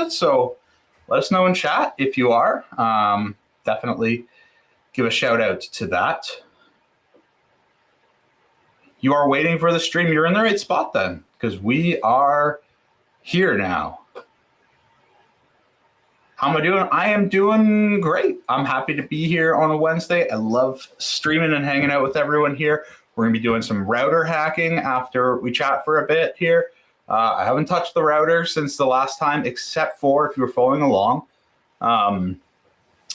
So let us know in chat if you are. Definitely give a shout out to that. You are waiting for the stream. You're in the right spot then, because we are here now. How am I doing? I am doing great. I'm happy to be here on a Wednesday. I love streaming and hanging out with everyone here. We're going to be doing some router hacking after we chat for a bit here. I haven't touched the router since the last time, except for if you were following along.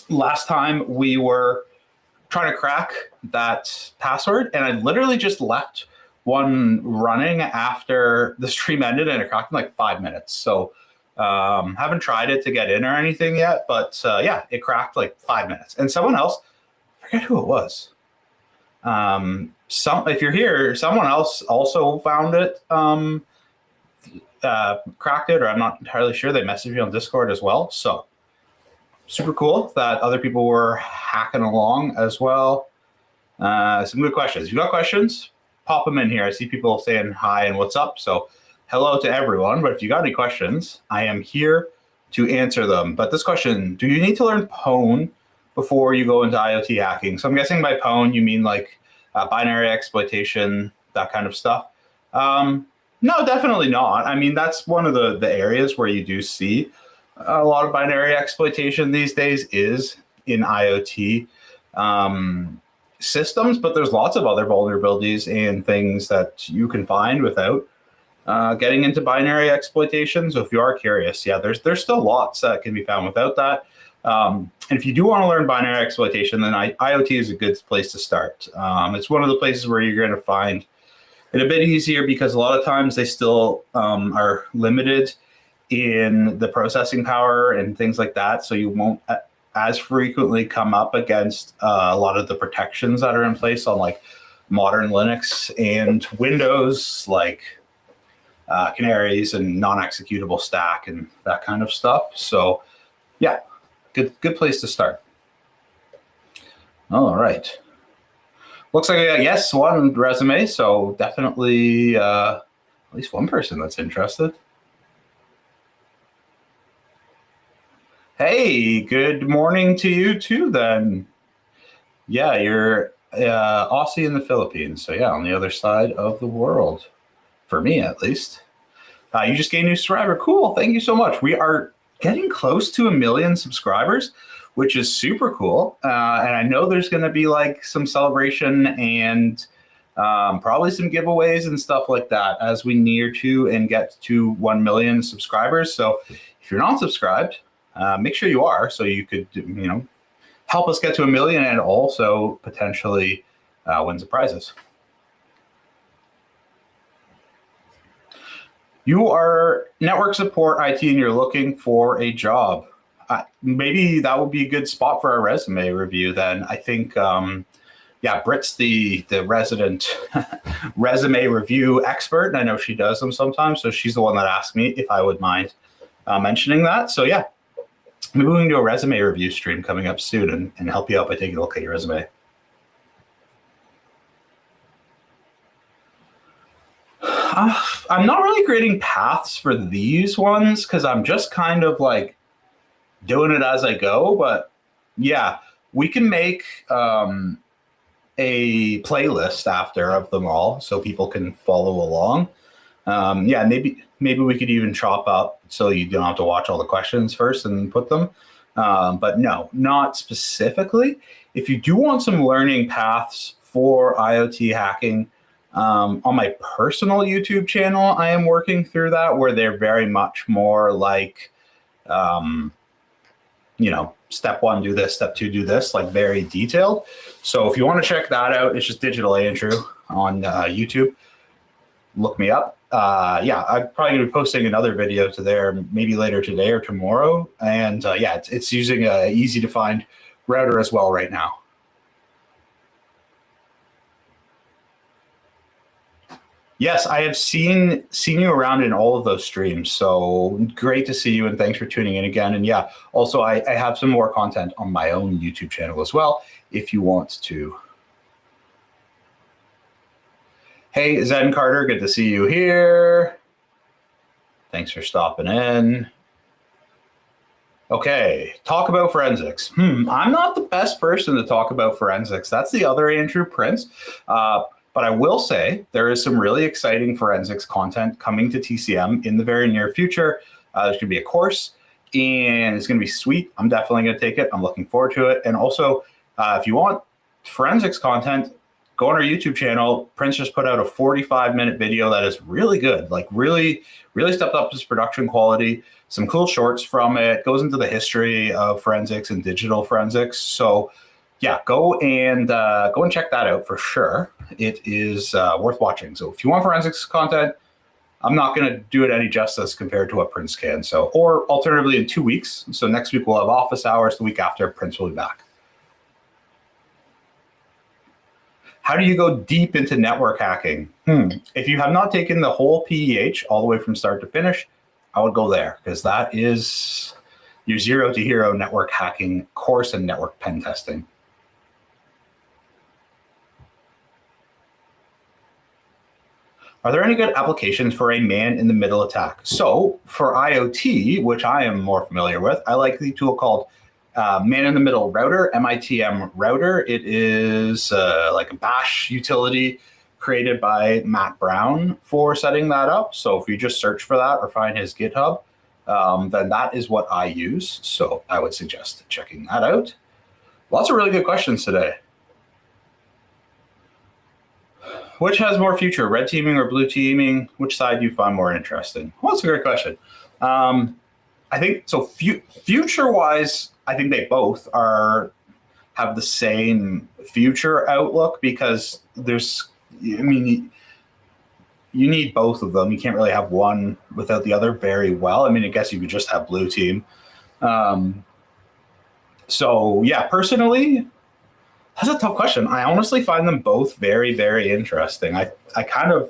Last time we were trying to crack that password, and I literally just left one running after the stream ended, and it cracked in like 5 minutes. So haven't tried it to get in or anything yet, but yeah, it cracked like 5 minutes. And someone else, I forget who it was. If you're here, someone else also found it, cracked it, or I'm not entirely sure. They messaged me on Discord as well. So super cool that other people were hacking along as well. Some good questions. If you got questions, pop them in here. I see people saying hi and what's up. So hello to everyone. But if you got any questions, I am here to answer them. But this question, do you need to learn pwn before you go into IoT hacking? So I'm guessing by pwn, you mean like binary exploitation, that kind of stuff. No, definitely not. I mean, that's one of the areas where you do see a lot of binary exploitation these days is in IoT systems, but there's lots of other vulnerabilities and things that you can find without getting into binary exploitation. So if you are curious, yeah, there's still lots that can be found without that. And if you do want to learn binary exploitation, then IoT is a good place to start. It's one of the places where you're going to find it a bit easier because a lot of times they still are limited in the processing power and things like that. So you won't as frequently come up against a lot of the protections that are in place on like modern Linux and Windows, like canaries and non-executable stack and that kind of stuff. So yeah, good place to start. All right. Looks like I got yes, one resume, so definitely at least one person that's interested. Hey, good morning to you too then. Yeah, you're Aussie in the Philippines, so yeah, on the other side of the world, for me at least. You just gained a new subscriber. Cool, thank you so much. We are getting close to 1 million subscribers, which is super cool. And I know there's going to be like some celebration and probably some giveaways and stuff like that as we near to and get to 1 million subscribers. So if you're not subscribed, make sure you are, so you could, help us get to 1 million and also potentially win some prizes. You are network support IT and you're looking for a job. Maybe that would be a good spot for a resume review then. I think, yeah, Britt's the resident resume review expert, and I know she does them sometimes, so she's the one that asked me if I would mind mentioning that. So yeah, maybe we can do a resume review stream coming up soon and help you out by taking a look at your resume. I'm not really creating paths for these ones because I'm just kind of like doing it as I go. But yeah, we can make a playlist after of them all so people can follow along. Yeah, maybe we could even chop up so you don't have to watch all the questions first and put them. But no, not specifically. If you do want some learning paths for IoT hacking, on my personal YouTube channel, I am working through that where they're very much more like, step 1, do this, step 2, do this, like very detailed. So if you want to check that out, it's just Digital Andrew on YouTube. Look me up. Yeah, I'm probably going to be posting another video to there maybe later today or tomorrow. And yeah, it's using a easy to find router as well right now. Yes, I have seen you around in all of those streams. So great to see you, and thanks for tuning in again. And yeah, also I have some more content on my own YouTube channel as well, if you want to. Hey, Zen Carter, good to see you here. Thanks for stopping in. Okay, talk about forensics. I'm not the best person to talk about forensics. That's the other Andrew Prince. But I will say there is some really exciting forensics content coming to TCM in the very near future. There's going to be a course, and it's going to be sweet. I'm definitely going to take it. I'm looking forward to it. And also, if you want forensics content, go on our YouTube channel. Prince just put out a 45-minute video that is really good, like really, really stepped up his production quality. Some cool shorts from it, goes into the history of forensics and digital forensics. So yeah, go and check that out for sure. It is worth watching. So if you want forensics content, I'm not going to do it any justice compared to what Prince can. So, or alternatively in 2 weeks. So next week we'll have office hours. The week after, Prince will be back. How do you go deep into network hacking? If you have not taken the whole PEH all the way from start to finish, I would go there, because that is your zero to hero network hacking course and network pen testing. Are there any good applications for a man-in-the-middle attack? So for IoT, which I am more familiar with, I like the tool called Man-in-the-Middle Router, MITM Router. It is like a bash utility created by Matt Brown for setting that up. So if you just search for that or find his GitHub, then that is what I use. So I would suggest checking that out. Lots of really good questions today. Which has more future, red teaming or blue teaming? Which side do you find more interesting? Well, that's a great question. I think so. Future-wise, I think they both have the same future outlook, because there's, I mean, you need both of them. You can't really have one without the other very well. I mean, I guess you could just have blue team. So yeah, personally, that's a tough question. I honestly find them both very, very interesting. I kind of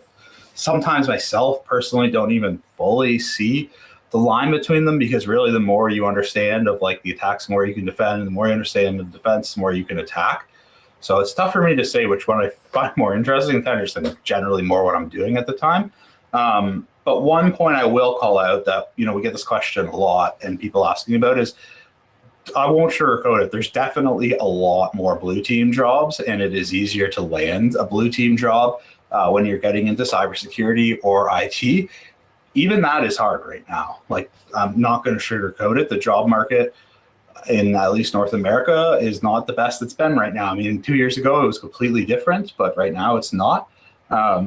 sometimes myself personally don't even fully see the line between them, because really the more you understand of like the attacks, the more you can defend, and the more you understand the defense, the more you can attack. So it's tough for me to say which one I find more interesting. Kind of just generally more what I'm doing at the time. But one point I will call out that, we get this question a lot and people asking about is, I won't sugarcoat it. There's definitely a lot more blue team jobs, and it is easier to land a blue team job when you're getting into cybersecurity or IT. Even that is hard right now. Like, I'm not going to sugarcoat it. The job market in at least North America is not the best it's been right now. I mean, 2 years ago it was completely different, but right now it's not.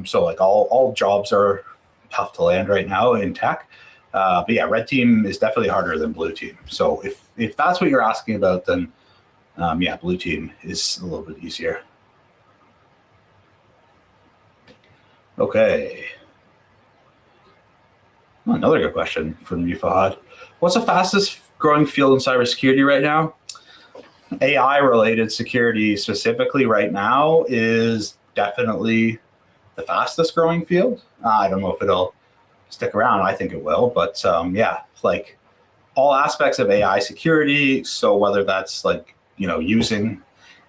So like all jobs are tough to land right now in tech. But yeah, red team is definitely harder than blue team. So if that's what you're asking about, then yeah, blue team is a little bit easier. Okay. Another good question from you, Fahad. What's the fastest growing field in cybersecurity right now? AI-related security specifically right now is definitely the fastest growing field. I don't know if it'll stick around. I think it will, but yeah, like all aspects of AI security. So whether that's like, using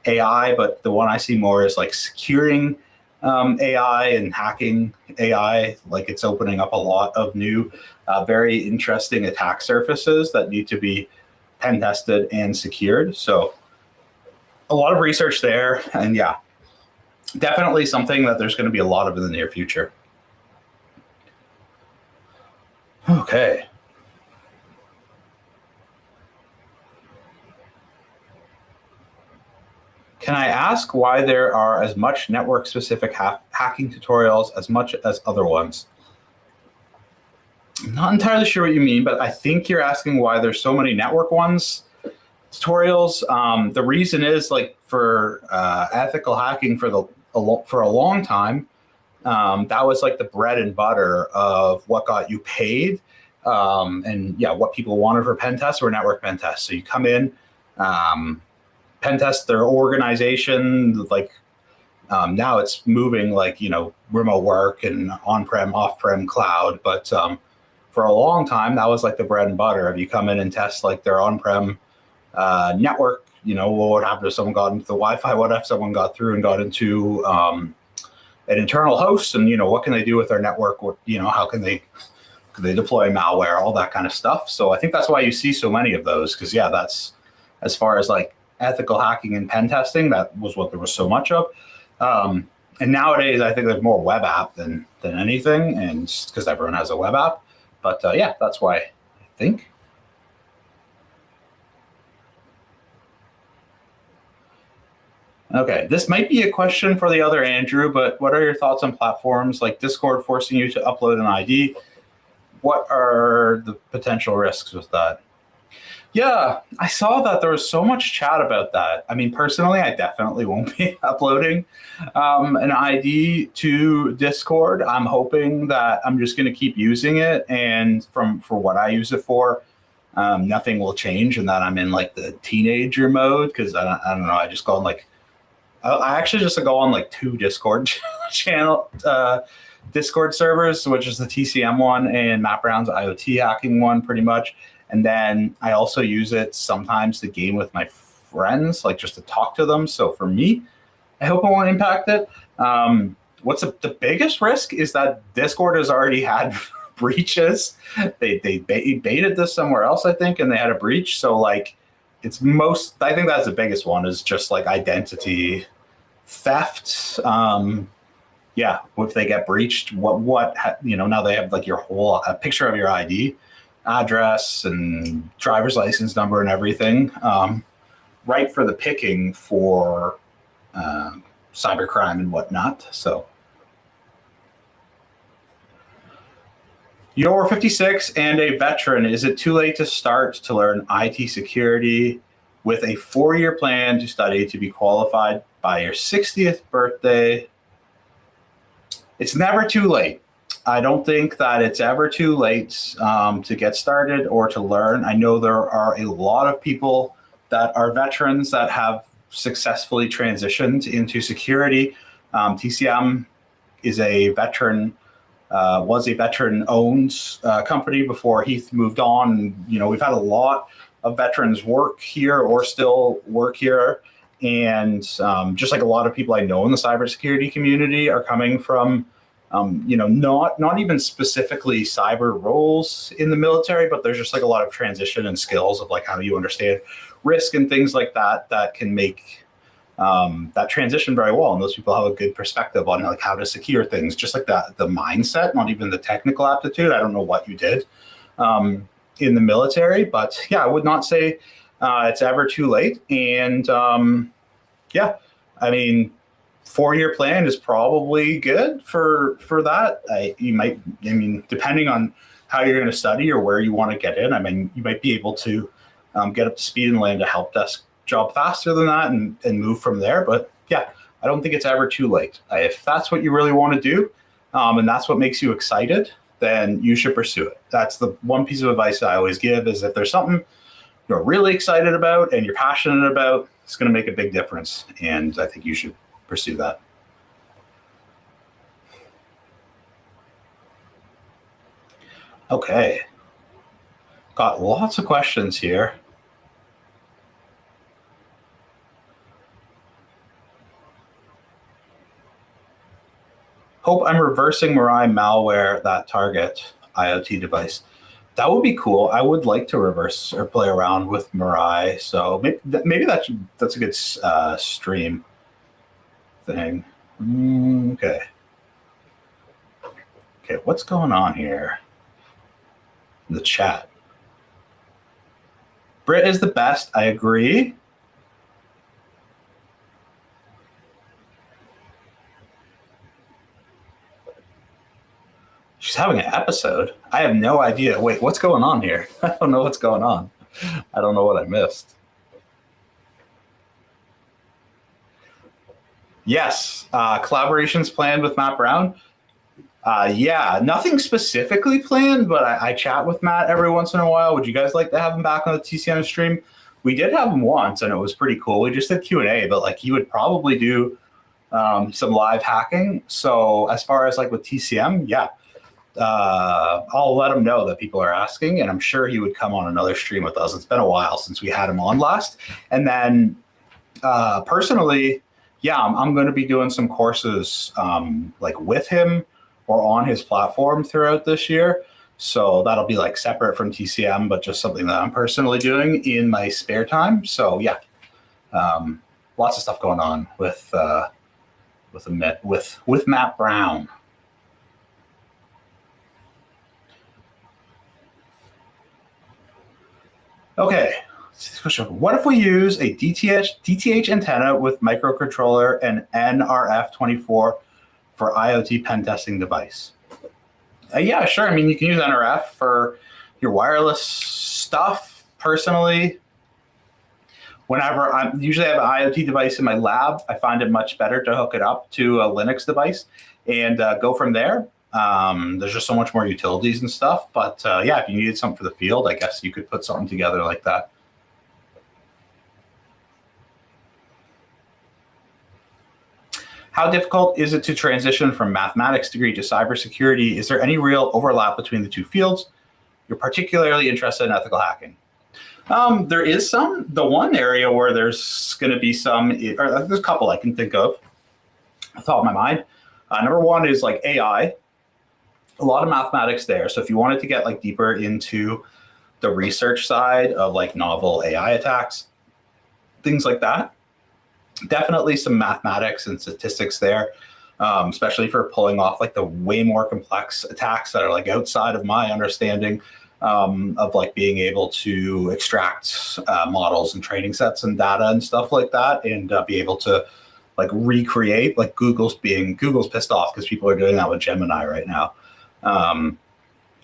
AI, but the one I see more is like securing AI and hacking AI. Like, it's opening up a lot of new, very interesting attack surfaces that need to be pen tested and secured. So a lot of research there, and yeah, definitely something that there's going to be a lot of in the near future. Okay. Can I ask why there are as much network-specific hacking tutorials as much as other ones? I'm not entirely sure what you mean, but I think you're asking why there's so many network ones tutorials. The reason is, like, for ethical hacking for a long time, that was like the bread and butter of what got you paid. And yeah, what people wanted for pen tests were network pen tests. So you come in, pen test their organization. Like, now it's moving, like, remote work and on-prem, off-prem cloud. But for a long time, that was like the bread and butter. If you come in and test like their on-prem network, what would happen if someone got into the Wi-Fi? What if someone got through and got into an internal host? And what can they do with their network? How can they they deploy malware, all that kind of stuff. So I think that's why you see so many of those, because yeah, that's as far as like ethical hacking and pen testing, that was what there was so much of. And nowadays, I think there's more web app than anything, and because everyone has a web app. But yeah, that's why I think. Okay, this might be a question for the other Andrew, but what are your thoughts on platforms like Discord forcing you to upload an ID? What are the potential risks with that? Yeah, I saw that there was so much chat about that. I mean, personally, I definitely won't be uploading an ID to Discord. I'm hoping that I'm just going to keep using it, and for what I use it for, nothing will change, and that I'm in like the teenager mode, because I don't know. I just go on like I actually just go on like 2 Discord channel Discord servers, which is the TCM one and Matt Brown's IoT Hacking one, pretty much. And then I also use it sometimes to game with my friends, like just to talk to them. So for me, I hope it won't impact it. What's the biggest risk is that Discord has already had breaches. They baited this somewhere else, I think, and they had a breach. So like, I think that's the biggest one, is just like identity theft. Yeah, if they get breached, now they have like your whole a picture of your ID, address, and driver's license number and everything, right for the picking for cybercrime and whatnot. So you're 56 and a veteran. Is it too late to start to learn IT security with a 4-year plan to study to be qualified by your 60th birthday? It's never too late. I don't think that it's ever too late to get started or to learn. I know there are a lot of people that are veterans that have successfully transitioned into security. TCM is a veteran. Was a veteran-owned company before Heath moved on. We've had a lot of veterans work here or still work here, and just like a lot of people I know in the cybersecurity community are coming from, not even specifically cyber roles in the military, but there's just like a lot of transition and skills of like how you understand risk and things like that can make that transition very well. And those people have a good perspective on like how to secure things, just like the mindset, not even the technical aptitude. I don't know what you did in the military, but yeah, I would not say it's ever too late. And yeah, I mean, 4-year plan is probably good for that. Depending on how you're going to study or where you want to get in, I mean, you might be able to get up to speed and land a help desk job faster than that and move from there. But yeah, I don't think it's ever too late. If that's what you really want to do, and that's what makes you excited, then you should pursue it. That's the one piece of advice I always give, is if there's something you're really excited about and you're passionate about, it's going to make a big difference. And I think you should pursue that. Okay. Got lots of questions here. Hope I'm reversing Mirai malware that target IoT device. That would be cool. I would like to reverse or play around with Mirai. So maybe that's a good stream thing. Okay. Okay, what's going on here in the chat? Brit is the best. I agree. She's having an episode. I have no idea. Wait, what's going on here? I don't know what's going on. I don't know what I missed. Yes, collaborations planned with Matt Brown. Yeah, nothing specifically planned, but I chat with Matt every once in a while. Would you guys like to have him back on the TCM stream? We did have him once, and it was pretty cool. We just did Q&A, but like he would probably do some live hacking. So as far as like with TCM, yeah. I'll let him know that people are asking, and I'm sure he would come on another stream with us. It's been a while since we had him on last. And then personally, yeah, I'm going to be doing some courses like with him or on his platform throughout this year. So that'll be like separate from TCM, but just something that I'm personally doing in my spare time. So yeah, lots of stuff going on with Matt Brown. Okay, what if we use a DTH antenna with microcontroller and NRF24 for IoT pen testing device? Yeah, sure. I mean, you can use NRF for your wireless stuff. Personally, whenever I usually have an IoT device in my lab, I find it much better to hook it up to a Linux device and go from there. There's just so much more utilities and stuff. But yeah, if you needed something for the field, I guess you could put something together like that. How difficult is it to transition from mathematics degree to cybersecurity? Is there any real overlap between the two fields? You're particularly interested in ethical hacking. There is some. The one area where there's going to be some, or there's a couple I can think of off the top of my mind. Number one is like AI. A lot of mathematics there. So if you wanted to get like deeper into the research side of like novel AI attacks, things like that, definitely some mathematics and statistics there, especially for pulling off like the way more complex attacks that are like outside of my understanding of like being able to extract models and training sets and data and stuff like that, and be able to like recreate. Like Google's pissed off because people are doing that with Gemini right now.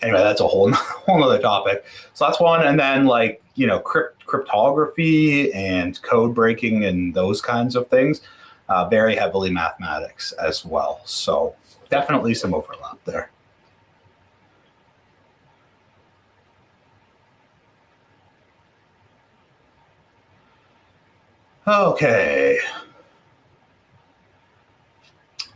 Anyway, that's a whole other topic. So that's one. And then like, you know, cryptography and code breaking and those kinds of things, very heavily mathematics as well. So definitely some overlap there. Okay.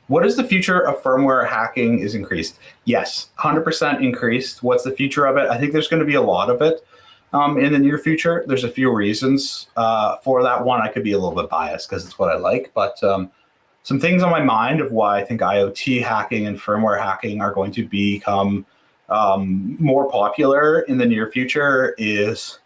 What is the future of firmware hacking is increased? Yes, 100% increased. What's the future of it? I think there's going to be a lot of it in the near future. There's a few reasons for that. One, I could be a little bit biased because it's what I like, but some things on my mind of why I think IoT hacking and firmware hacking are going to become more popular in the near future is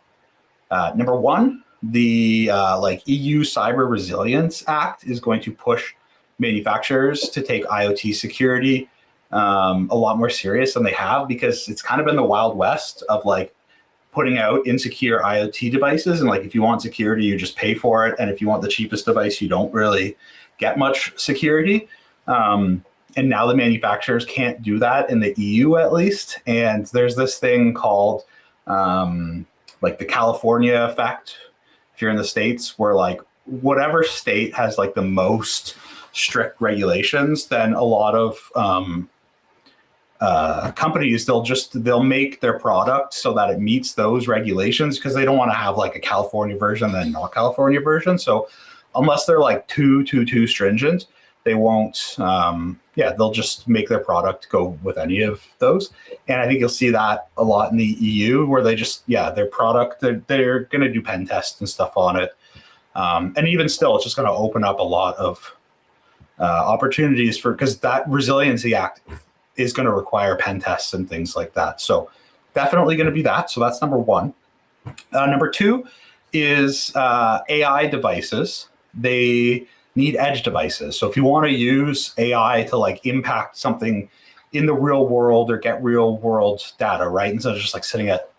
number one, the like EU Cyber Resilience Act is going to push manufacturers to take IoT security a lot more serious than they have, because it's kind of been the Wild West of like putting out insecure IoT devices. And like, if you want security, you just pay for it. And if you want the cheapest device, you don't really get much security. And now the manufacturers can't do that in the EU at least. And there's this thing called like the California effect, if you're in the States, where like whatever state has like the most strict regulations, then a lot of companies, they'll make their product so that it meets those regulations, because they don't want to have like a California version and then not California version. So unless they're like too stringent, they won't. They'll just make their product go with any of those. And I think you'll see that a lot in the EU, where they just their product, they're going to do pen tests and stuff on it. And even still, it's just going to open up a lot of opportunities because that Resiliency Act is going to require pen tests and things like that. So definitely going to be that. So that's number one. Number two is AI devices. They need edge devices. So if you want to use AI to like impact something in the real world or get real world data, right, instead of just like sitting at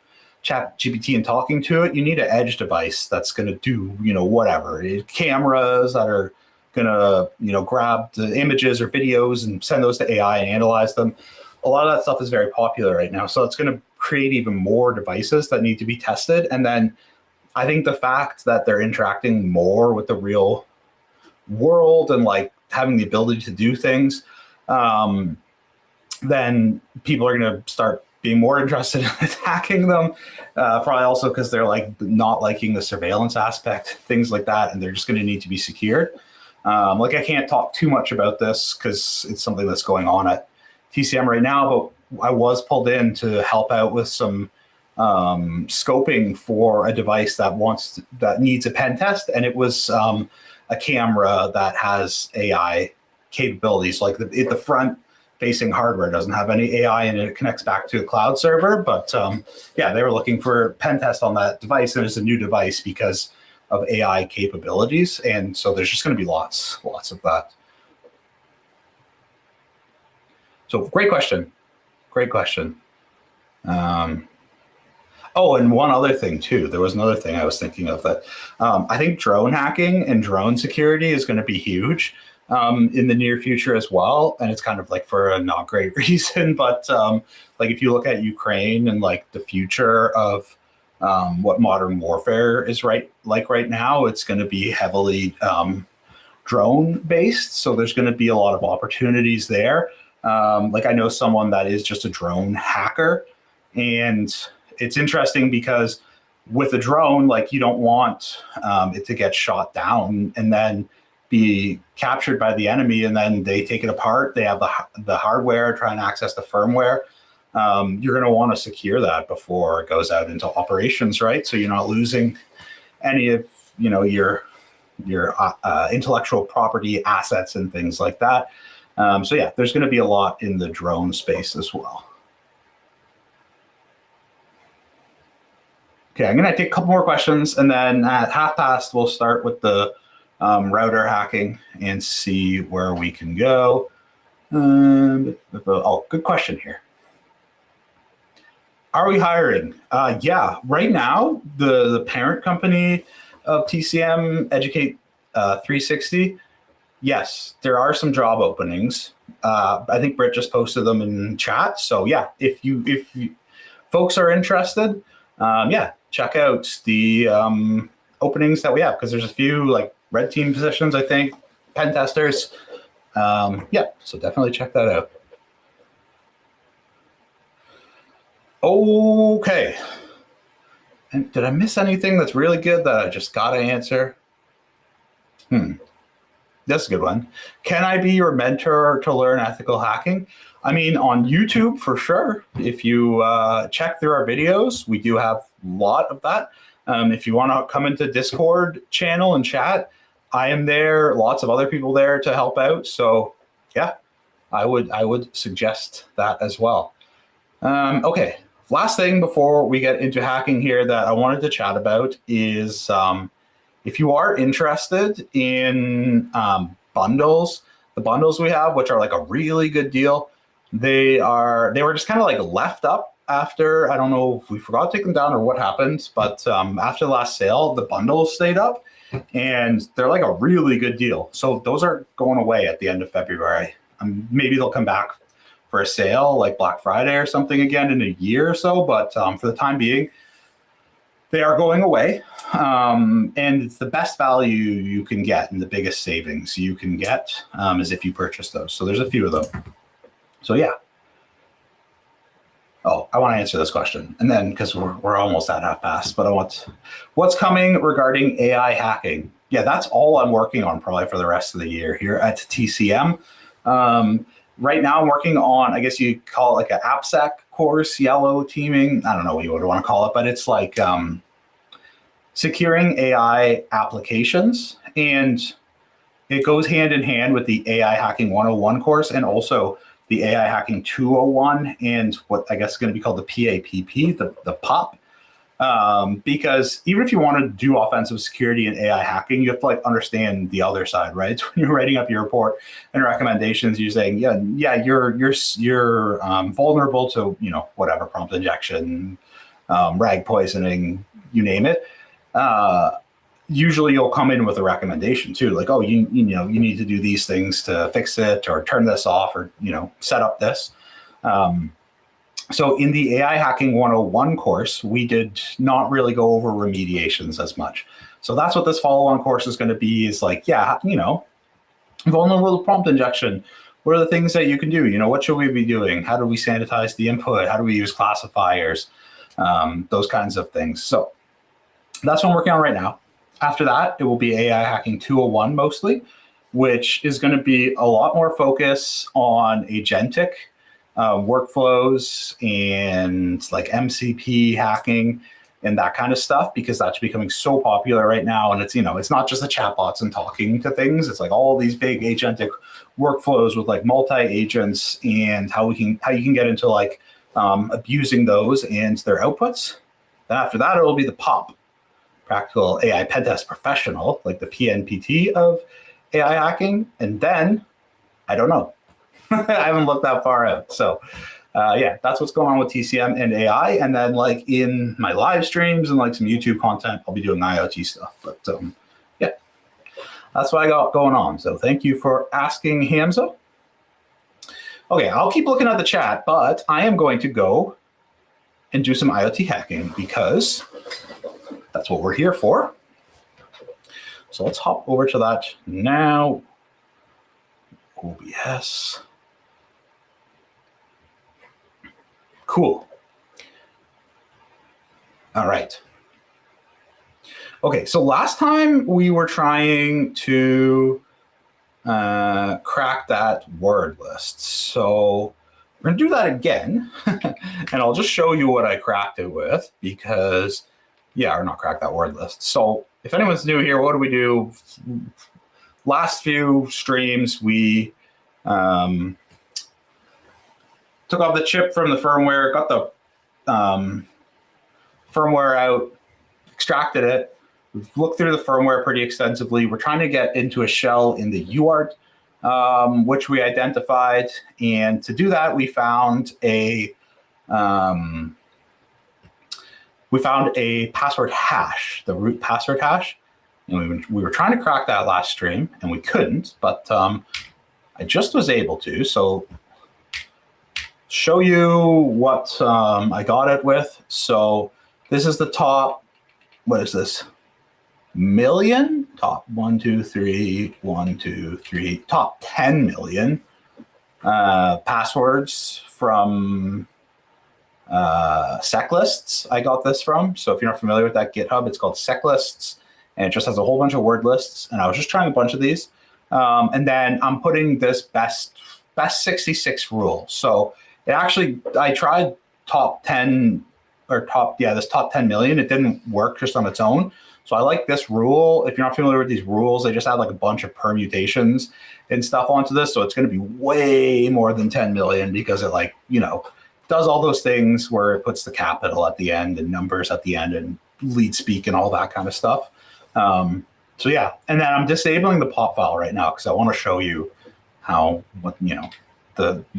ChatGPT and talking to it, you need an edge device that's going to do, whatever. Cameras that are going to, grab the images or videos and send those to AI and analyze them. A lot of that stuff is very popular right now. So it's going to create even more devices that need to be tested. And then I think the fact that they're interacting more with the real world and like having the ability to do things, then people are going to start being more interested in attacking them. Probably also because they're like not liking the surveillance aspect, things like that, and they're just going to need to be secured. I can't talk too much about this because it's something that's going on at TCM right now, but I was pulled in to help out with some scoping for a device that needs a pen test, and it was a camera that has AI capabilities. Like the front facing hardware, doesn't have any AI, and it connects back to a cloud server. But yeah, they were looking for pen test on that device, and it's a new device because of AI capabilities. And so there's just going to be lots of that. So great question. Great question. Oh, and one other thing too. There was another thing I was thinking of that I think drone hacking and drone security is going to be huge in the near future as well. And it's kind of like for a not great reason, but like if you look at Ukraine and like the future of what modern warfare is right now, it's going to be heavily drone based. So there's going to be a lot of opportunities there. Like I know someone that is just a drone hacker, and it's interesting because with a drone, like you don't want it to get shot down and then be captured by the enemy, and then they take it apart. They have the hardware, try and access the firmware. You're going to want to secure that before it goes out into operations, right? So you're not losing any of your intellectual property assets and things like that. So yeah, there's going to be a lot in the drone space as well. Okay, I'm going to take a couple more questions, and then at 1:30 we'll start with the router hacking and see where we can go. Oh, good question here. Are we hiring? Yeah, right now the parent company of TCM, Educate 360. Yes, there are some job openings. I think Britt just posted them in chat. So yeah, if you folks are interested, yeah, check out the openings that we have, because there's a few like red team positions, I think, pen testers. Yeah, so definitely check that out. Okay. And did I miss anything that's really good that I just got to answer? That's a good one. Can I be your mentor to learn ethical hacking? I mean, on YouTube, for sure. If you check through our videos, we do have a lot of that. If you want to come into Discord channel and chat, I am there. Lots of other people there to help out. So yeah, I would suggest that as well. Okay, last thing before we get into hacking here that I wanted to chat about is if you are interested in bundles, the bundles we have, which are like a really good deal, they were just kind of like left up after, I don't know if we forgot to take them down or what happened, but after the last sale, the bundles stayed up, and they're like a really good deal. So those are going away at the end of February. Maybe they'll come back for a sale like Black Friday or something again in a year or so, but for the time being, they are going away, and it's the best value you can get and the biggest savings you can get is if you purchase those. So there's a few of them. So yeah. Oh, I want to answer this question, and then because we're almost at 1:30, but what's coming regarding AI hacking? Yeah, that's all I'm working on probably for the rest of the year here at TCM. Right now I'm working on, I guess you call it like an AppSec course, yellow teaming. I don't know what you would want to call it, but it's like securing AI applications. And it goes hand in hand with the AI Hacking 101 course, and also the AI Hacking 201, and what I guess is going to be called the PAPP, the POP. Because even if you want to do offensive security and AI hacking, you have to like understand the other side, right? So when you're writing up your report and recommendations, you're saying, yeah, you're vulnerable to whatever, prompt injection, rag poisoning, you name it. Usually you'll come in with a recommendation too, like, oh, you need to do these things to fix it, or turn this off, or set up this. So in the AI Hacking 101 course, we did not really go over remediations as much. So that's what this follow-on course is going to be, is like, yeah, vulnerable prompt injection. What are the things that you can do? What should we be doing? How do we sanitize the input? How do we use classifiers? Those kinds of things. So that's what I'm working on right now. After that, it will be AI Hacking 201 mostly, which is going to be a lot more focus on agentic workflows and like MCP hacking and that kind of stuff, because that's becoming so popular right now. And it's, it's not just the chatbots and talking to things. It's like all these big agentic workflows with like multi-agents, and how you can get into like abusing those and their outputs. Then after that, it'll be the POP, Practical AI Pentest Professional, like the PNPT of AI hacking. And then, I don't know. I haven't looked that far out. So yeah, that's what's going on with TCM and AI. And then like in my live streams and like some YouTube content, I'll be doing IoT stuff. But yeah, that's what I got going on. So thank you for asking, Hamza. Okay, I'll keep looking at the chat, but I am going to go and do some IoT hacking because that's what we're here for. So let's hop over to that now. OBS. Cool. All right. Okay, so last time we were trying to crack that word list. So we're going to do that again. And I'll just show you what I cracked it with because, yeah, or not crack that word list. So if anyone's new here, what do we do? Last few streams, we took off the chip from the firmware, got the firmware out, extracted it. We've looked through the firmware pretty extensively. We're trying to get into a shell in the UART, which we identified. And to do that, we found a password hash, the root password hash. And we were trying to crack that last stream, and we couldn't, but I just was able to. So show you what I got it with. So this is the top, what is this? Million, top 1, 2, 3, 1, 2, 3, top 10 million passwords from SecLists. I got this from. So if you're not familiar with that GitHub, it's called SecLists, and it just has a whole bunch of word lists. And I was just trying a bunch of these. And then I'm putting this best 66 rule. So it actually, I tried top 10 or this top 10 million. It didn't work just on its own. So I like this rule. If you're not familiar with these rules, they just add like a bunch of permutations and stuff onto this. So it's going to be way more than 10 million because it like, does all those things where it puts the capital at the end and numbers at the end and lead speak and all that kind of stuff. So yeah, and then I'm disabling the POP file right now because I want to show you you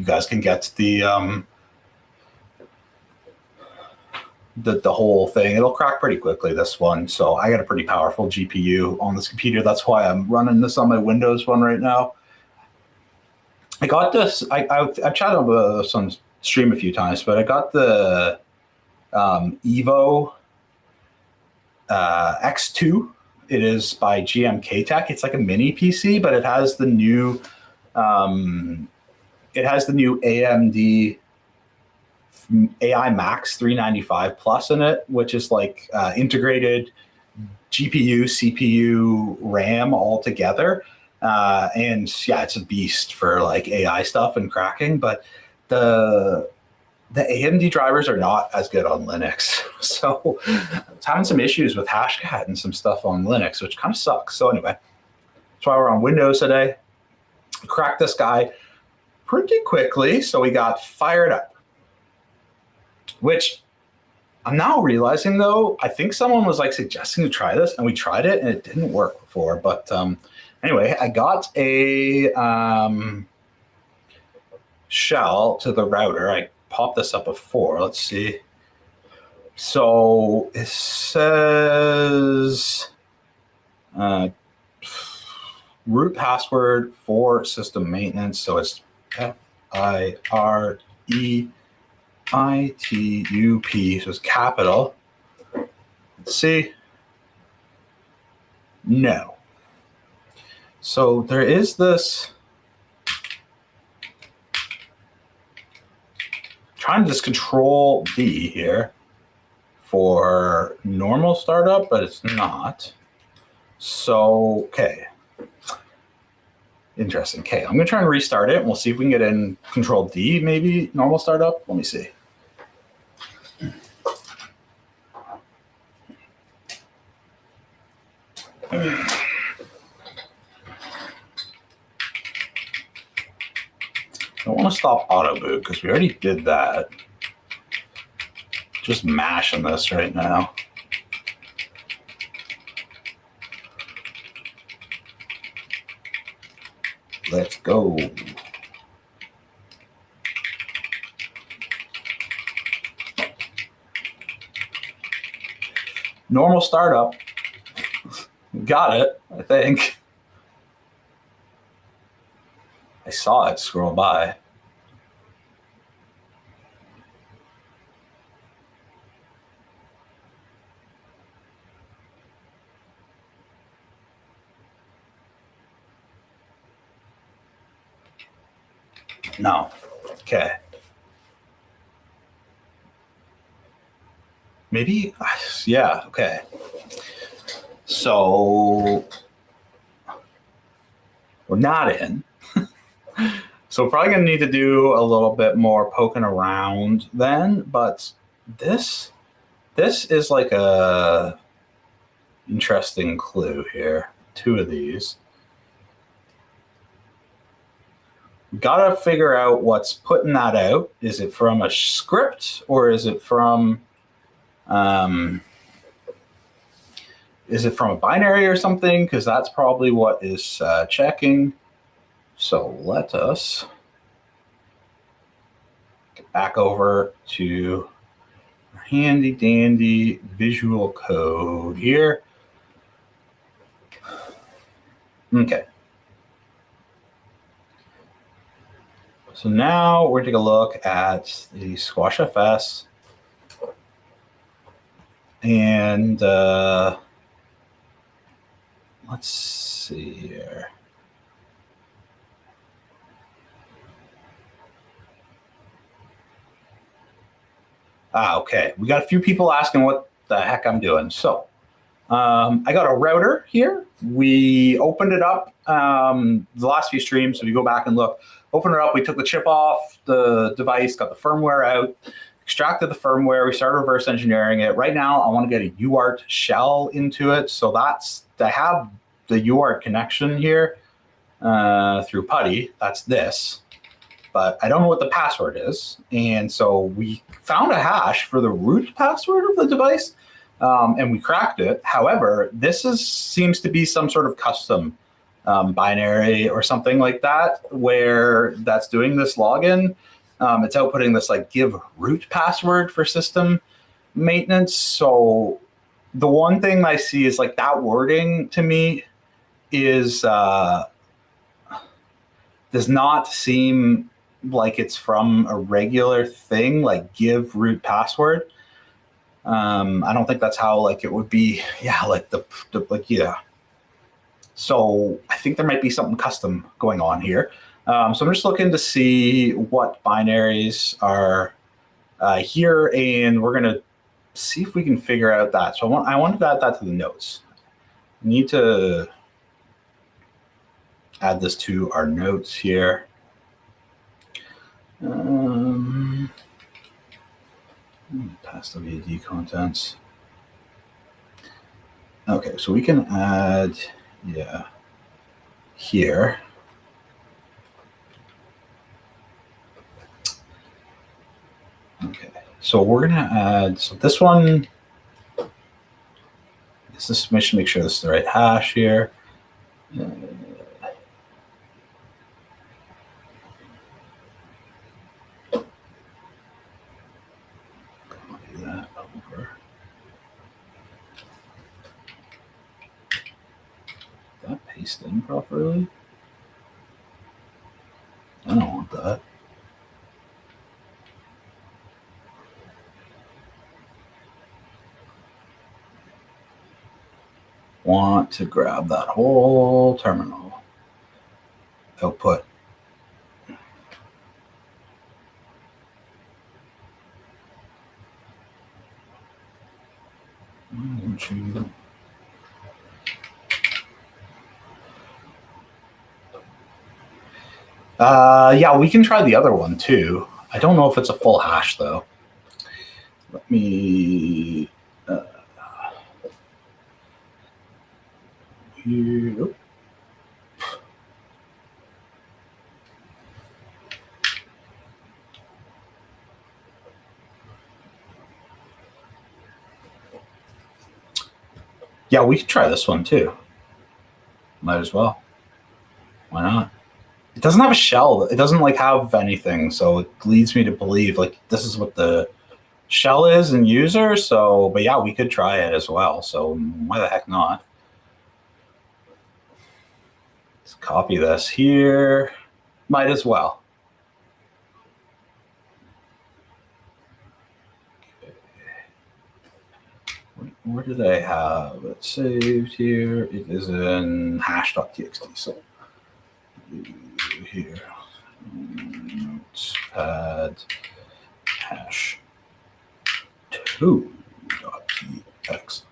guys can get the whole thing. It'll crack pretty quickly, this one. So I got a pretty powerful GPU on this computer. That's why I'm running this on my Windows one right now. I got this, I've chatted about this on stream a few times, but I got the Evo X2. It is by GMK Tech. It's like a mini PC, but it has the new AMD AI Max 395 Plus in it, which is like integrated GPU, CPU, RAM all together. And yeah, it's a beast for like AI stuff and cracking, but the AMD drivers are not as good on Linux. So I was having some issues with Hashcat and some stuff on Linux, which kind of sucks. So anyway, that's why we're on Windows today. Cracked this guy pretty quickly, so we got fired up. Which I'm now realizing, though, I think someone was like suggesting to try this, and we tried it, and it didn't work before. But anyway, I got a shell to the router. I popped this up before. Let's see. So it says root password for system maintenance. So it's FIREITUP, so it's capital. Let's see. No. So there is this. Trying to just control D here for normal startup, but it's not. So, okay. Interesting. Okay, I'm going to try and restart it. We'll see if we can get in control D, maybe normal startup. Let me see. I don't want to stop auto boot because we already did that. Just mashing this right now. Let's go. Normal startup. Got it, I think. I saw it scroll by. No. Okay. Maybe, yeah, okay. So we're not in. So we're probably gonna need to do a little bit more poking around then, but this is like a interesting clue here. 2 of these. We gotta figure out what's putting that out. Is it from a script or is it from a binary or something? Because that's probably what is checking. So let us get back over to our handy dandy visual code here. Okay. So now we're going to take a look at the Squash FS. And let's see here. Okay. We got a few people asking what the heck I'm doing. So I got a router here. We opened it up the last few streams. So if you go back and look, open it up. We took the chip off the device, got the firmware out, extracted the firmware. We started reverse engineering it. Right now, I want to get a UART shell into it. So I have the UART connection here through PuTTY. That's this. But I don't know what the password is. And so we found a hash for the root password of the device, and we cracked it. However, this seems to be some sort of custom binary or something like that, where that's doing this login. It's outputting this like give root password for system maintenance. So the one thing I see is like that wording to me is does not seem like it's from a regular thing, like give root password. I don't think that's how like it would be. Yeah, like yeah. So I think there might be something custom going on here. So I'm just looking to see what binaries are here, and we're gonna see if we can figure out that. So I wanted to add that to the notes. I need to add this to our notes here. Past WAD contents. Okay, so we can add, yeah, here. Okay, so we're gonna add, so this one, let's make sure this is the right hash here. Pasting properly. I don't want that. Want to grab that whole terminal output. Yeah, we can try the other one too. I don't know if it's a full hash though. Let me here. Yeah, we could try this one too. Might as well. Why not? It doesn't have a shell. It doesn't like have anything, so it leads me to believe like this is what the shell is in user. So, but yeah, we could try it as well. So why the heck not? Let's copy this here. Might as well. Where did I have it saved here? It is in hash.txt. So here, notepad hash 2.txt.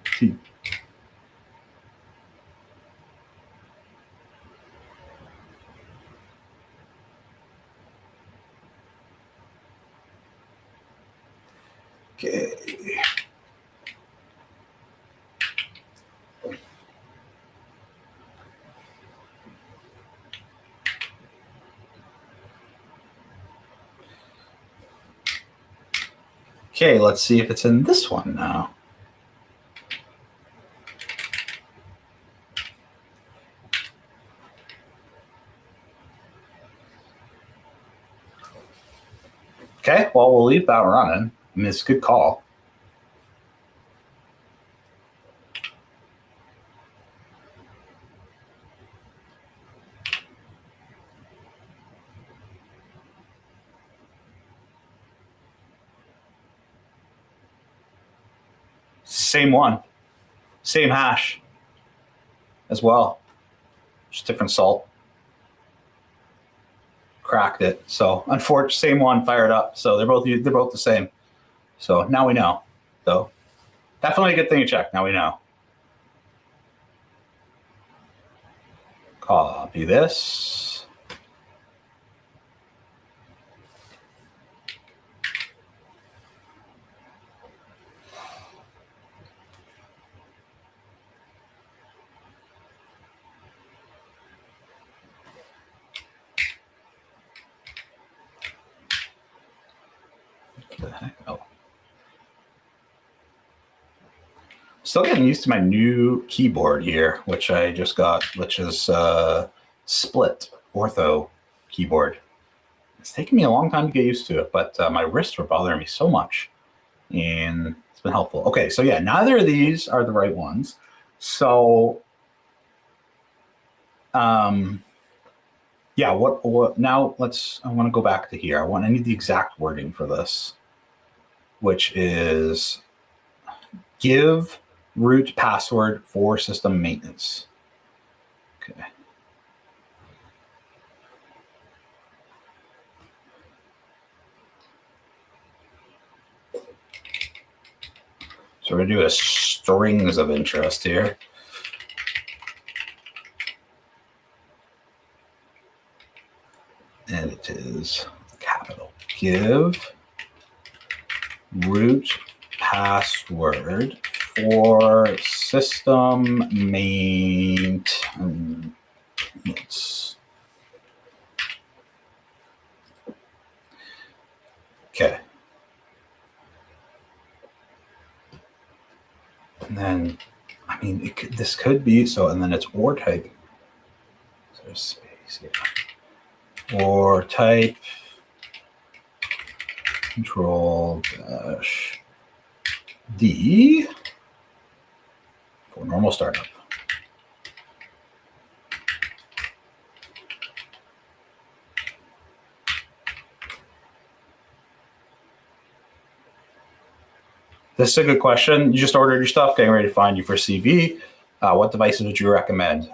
Okay. Okay, let's see if it's in this one now. Okay, well, we'll leave that running. I mean, it's a good call. Same one, same hash as well, just different salt. Cracked it. So unfortunately, same one fired up. So they're both the same. So now we know. So definitely a good thing to check. Now we know. Copy this. What the heck? Oh. Still getting used to my new keyboard here, which I just got, which is split ortho keyboard. It's taken me a long time to get used to it, but my wrists were bothering me so much, and it's been helpful. Okay, so yeah, neither of these are the right ones. So, yeah, what now? I want to go back to here. I need the exact wording for this, which is give root password for system maintenance. Okay. So we're going to do a strings of interest here. And it is capital. Give root password for system maintenance. Okay. And then, I mean, this could be, so, and then it's or type. So there's space here. Or type Control-D for normal startup. This is a good question. You just ordered your stuff, getting ready to find you for CV. What devices would you recommend?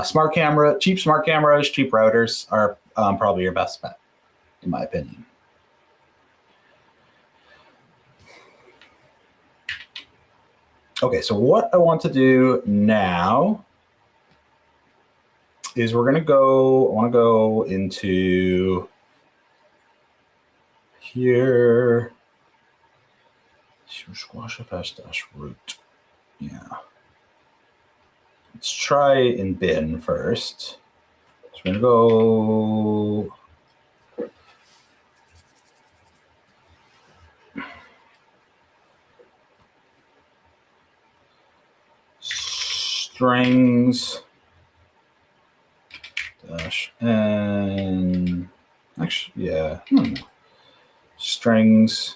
Smart camera, cheap smart cameras, cheap routers are probably your best bet, in my opinion. Okay, so what I want to do now is I want to go into here. Squash fs-root. Yeah. let's try in bin first. So we're going to go strings dash and actually, yeah, strings.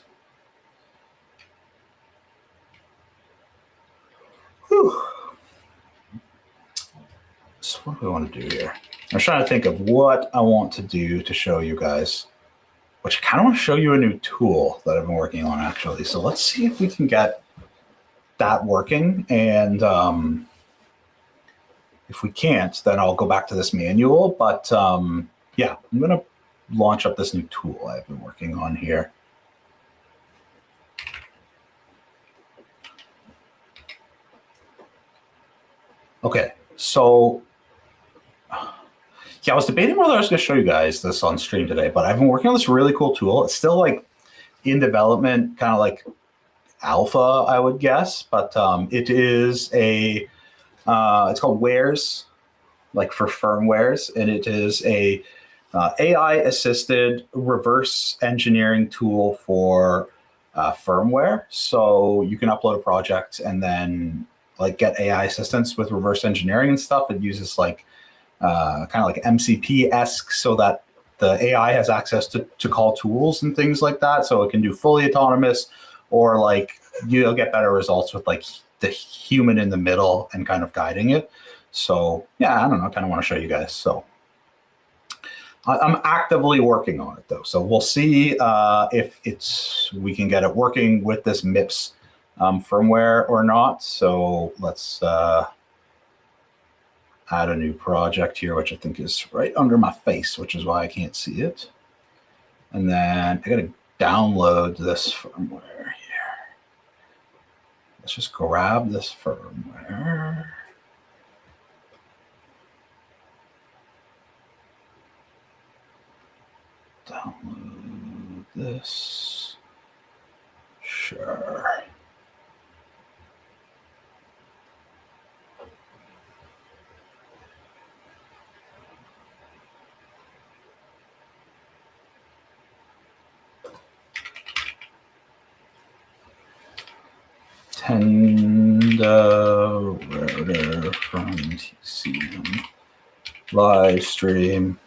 Whew. So what do we want to do here? I'm trying to think of what I want to do to show you guys, which I kind of want to show you a new tool that I've been working on actually. So let's see if we can get that working. And if we can't, then I'll go back to this manual. But yeah, I'm going to launch up this new tool I've been working on here. Okay, so yeah, I was debating whether I was going to show you guys this on stream today, but I've been working on this really cool tool. It's still like in development, kind of like alpha, I would guess, but it is a, it's called Wares, like for firmwares, and it is a AI-assisted reverse engineering tool for firmware. So you can upload a project and then like get AI assistance with reverse engineering and stuff. It uses like kind of like MCP-esque, so that the AI has access to call tools and things like that. So it can do fully autonomous, or like you'll get better results with like the human in the middle and kind of guiding it. So yeah, I don't know, I kind of want to show you guys. So I'm actively working on it though. So we'll see if we can get it working with this MIPS firmware or not. So let's add a new project here, which I think is right under my face, which is why I can't see it. And then I got to download this firmware here. Let's just grab this firmware. Download this. Sure. Tenda router from TCM live stream.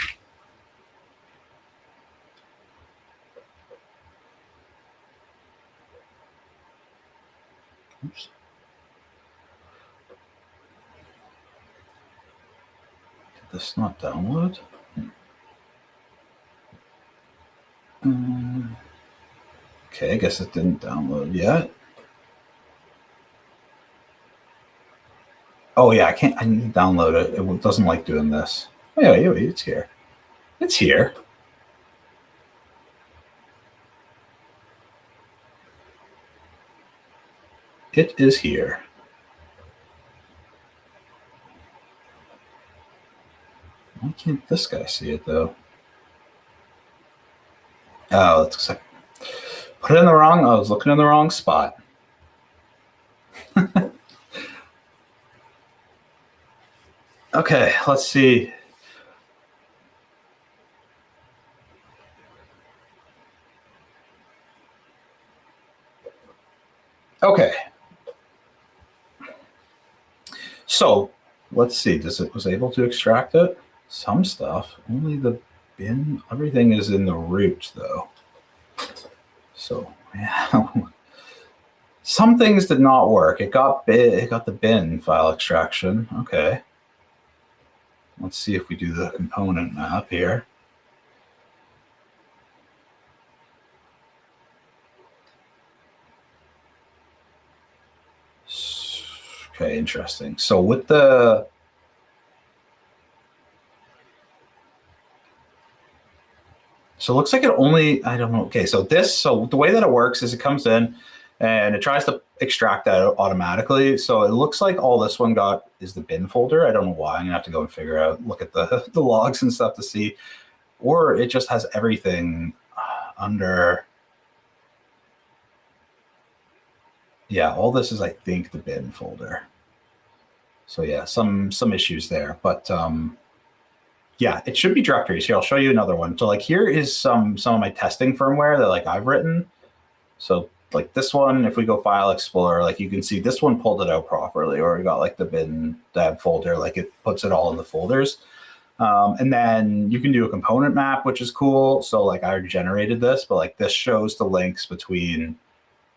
Oops. Did this not download? Okay, I guess it didn't download yet. Oh yeah, I need to download it. It doesn't like doing this. Oh, yeah, wait, it's here. It's here. It is here. Why can't this guy see it though? Oh, it's like put it in the wrong. I was looking in the wrong spot. Okay, let's see. Okay. So let's see. Was able to extract it? Some stuff. Only the bin. Everything is in the root though. So yeah. Some things did not work. It got the bin file extraction. Okay. Let's see if we do the component map here. Okay, interesting. So with the it looks like it only, I don't know. Okay, so the way that it works is it comes in and it tries to extract that automatically. So it looks like all this one got is the bin folder. I don't know why. I'm gonna have to go and figure out, look at the logs and stuff to see, or it just has everything under. Yeah, all this is, I think, the bin folder. So yeah, some issues there, but yeah, it should be directories. Here, I'll show you another one. So like here is some of my testing firmware that like I've written. So like this one, if we go File Explorer, like you can see this one pulled it out properly, or we got like the bin dev folder, like it puts it all in the folders. And then you can do a component map, which is cool. So like I already generated this, but like this shows the links between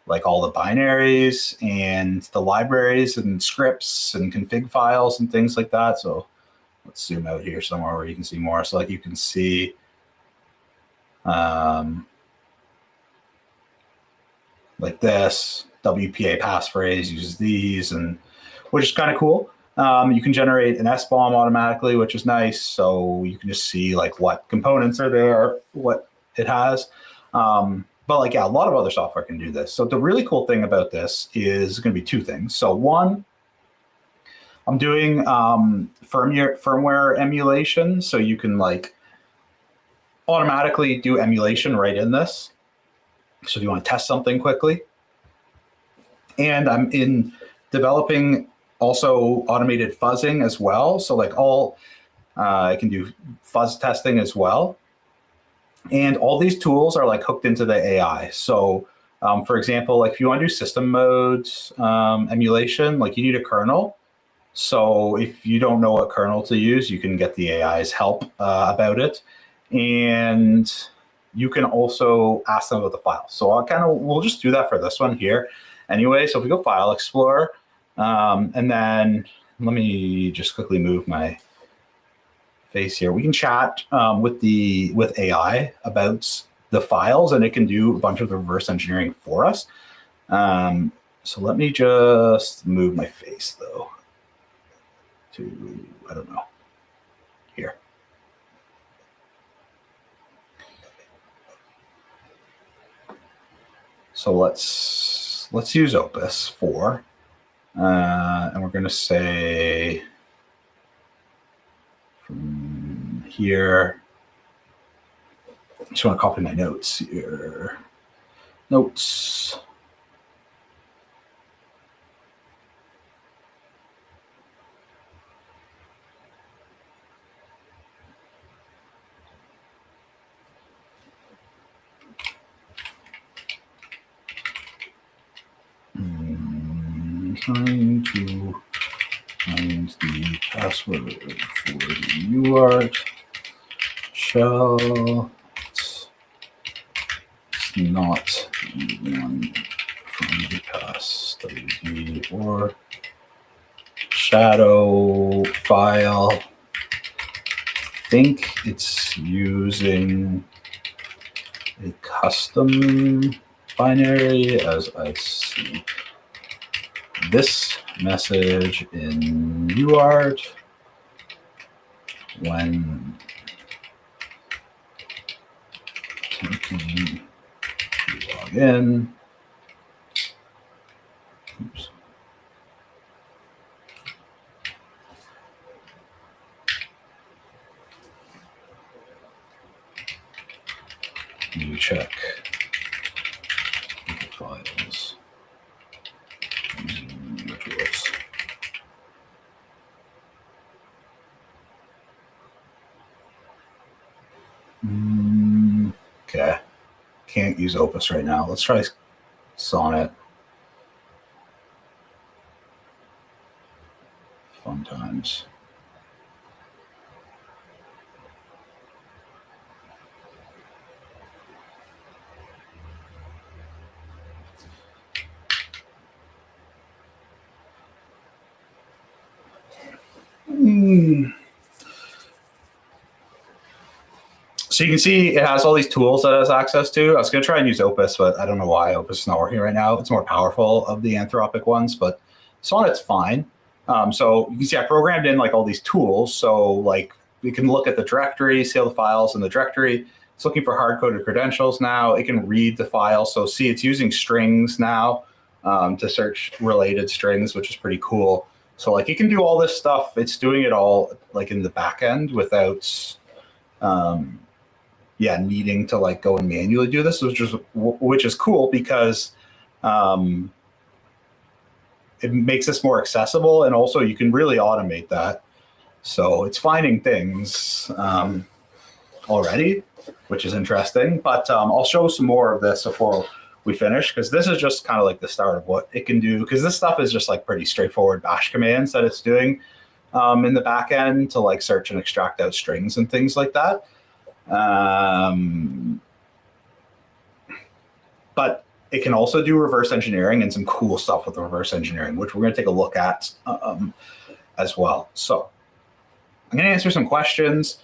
like all the binaries and the libraries and scripts and config files and things like that. So let's zoom out here somewhere where you can see more. So like you can see like this WPA passphrase uses these, and which is kind of cool. You can generate an SBOM automatically, which is nice. So you can just see like what components are there, what it has. But like, yeah, a lot of other software can do this. So the really cool thing about this is going to be two things. So one, I'm doing firmware emulation. So you can like automatically do emulation right in this. So if you want to test something quickly. And I'm in developing also automated fuzzing as well. So like I can do fuzz testing as well. And all these tools are like hooked into the AI. So for example, like if you want to do system mode emulation, like you need a kernel. So if you don't know what kernel to use, you can get the AI's help about it. And you can also ask them about the file. So we'll just do that for this one here. Anyway, so if we go File Explorer, and then let me just quickly move my face here. We can chat with AI about the files, and it can do a bunch of the reverse engineering for us. So let me just move my face though to, I don't know, here. So let's use Opus 4, and we're going to say from here. I just want to copy my notes here. Notes. Trying to find the password for the UART shell. It's not the one from the past WD or shadow file. I think it's using a custom binary as I see this message in UART when attempting to log in. Oops. New check the files. Okay, can't use Opus right now. Let's try Sonnet. Fun times. So you can see it has all these tools that it has access to. I was going to try and use Opus, but I don't know why Opus is not working right now. It's more powerful of the Anthropic ones, but Sonnet's fine. So you can see I programmed in like all these tools. So like we can look at the directory, see all the files in the directory. It's looking for hard-coded credentials now. It can read the file. So see, it's using strings now to search related strings, which is pretty cool. So like you can do all this stuff. It's doing it all like in the back end without needing to like go and manually do this, which is cool because it makes this more accessible, and also you can really automate that. So it's finding things already, which is interesting. But I'll show some more of this before we finish, because this is just kind of like the start of what it can do, because this stuff is just like pretty straightforward bash commands that it's doing in the back end to like search and extract out strings and things like that. But it can also do reverse engineering and some cool stuff with reverse engineering, which we're going to take a look at as well. So I'm going to answer some questions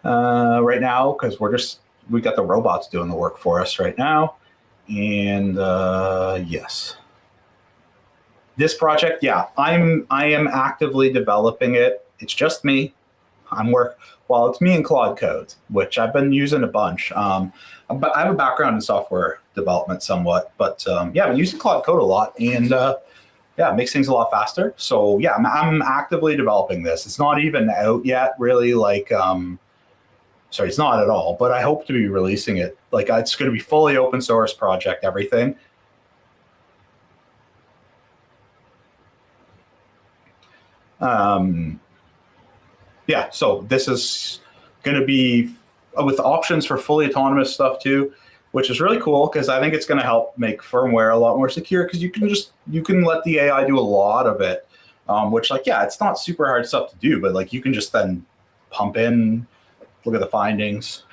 right now, because we got the robots doing the work for us right now. And yes, this project, yeah, I am actively developing it. It's just me. Well, it's me and Claude Code, which I've been using a bunch. But I have a background in software development somewhat, but yeah, I've been using Claude Code a lot, and yeah, it makes things a lot faster. So yeah, I'm actively developing this. It's not even out yet, really. Like, sorry, it's not at all. But I hope to be releasing it. Like, it's going to be fully open source project, everything. Yeah, so this is going to be with options for fully autonomous stuff too, which is really cool, because I think it's going to help make firmware a lot more secure, because you can let the AI do a lot of it, which, like, yeah, it's not super hard stuff to do, but like you can just then pump in, look at the findings.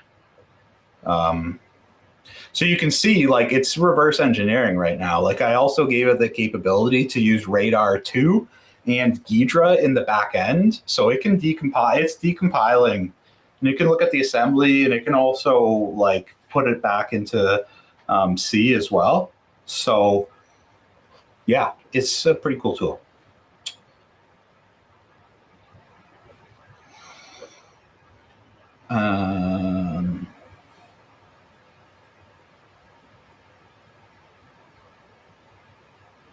So you can see, like, it's reverse engineering right now. Like, I also gave it the capability to use Radar 2 and Ghidra in the back end, so it can decompile. It's decompiling, and you can look at the assembly, and it can also like put it back into C as well. So yeah, it's a pretty cool tool. I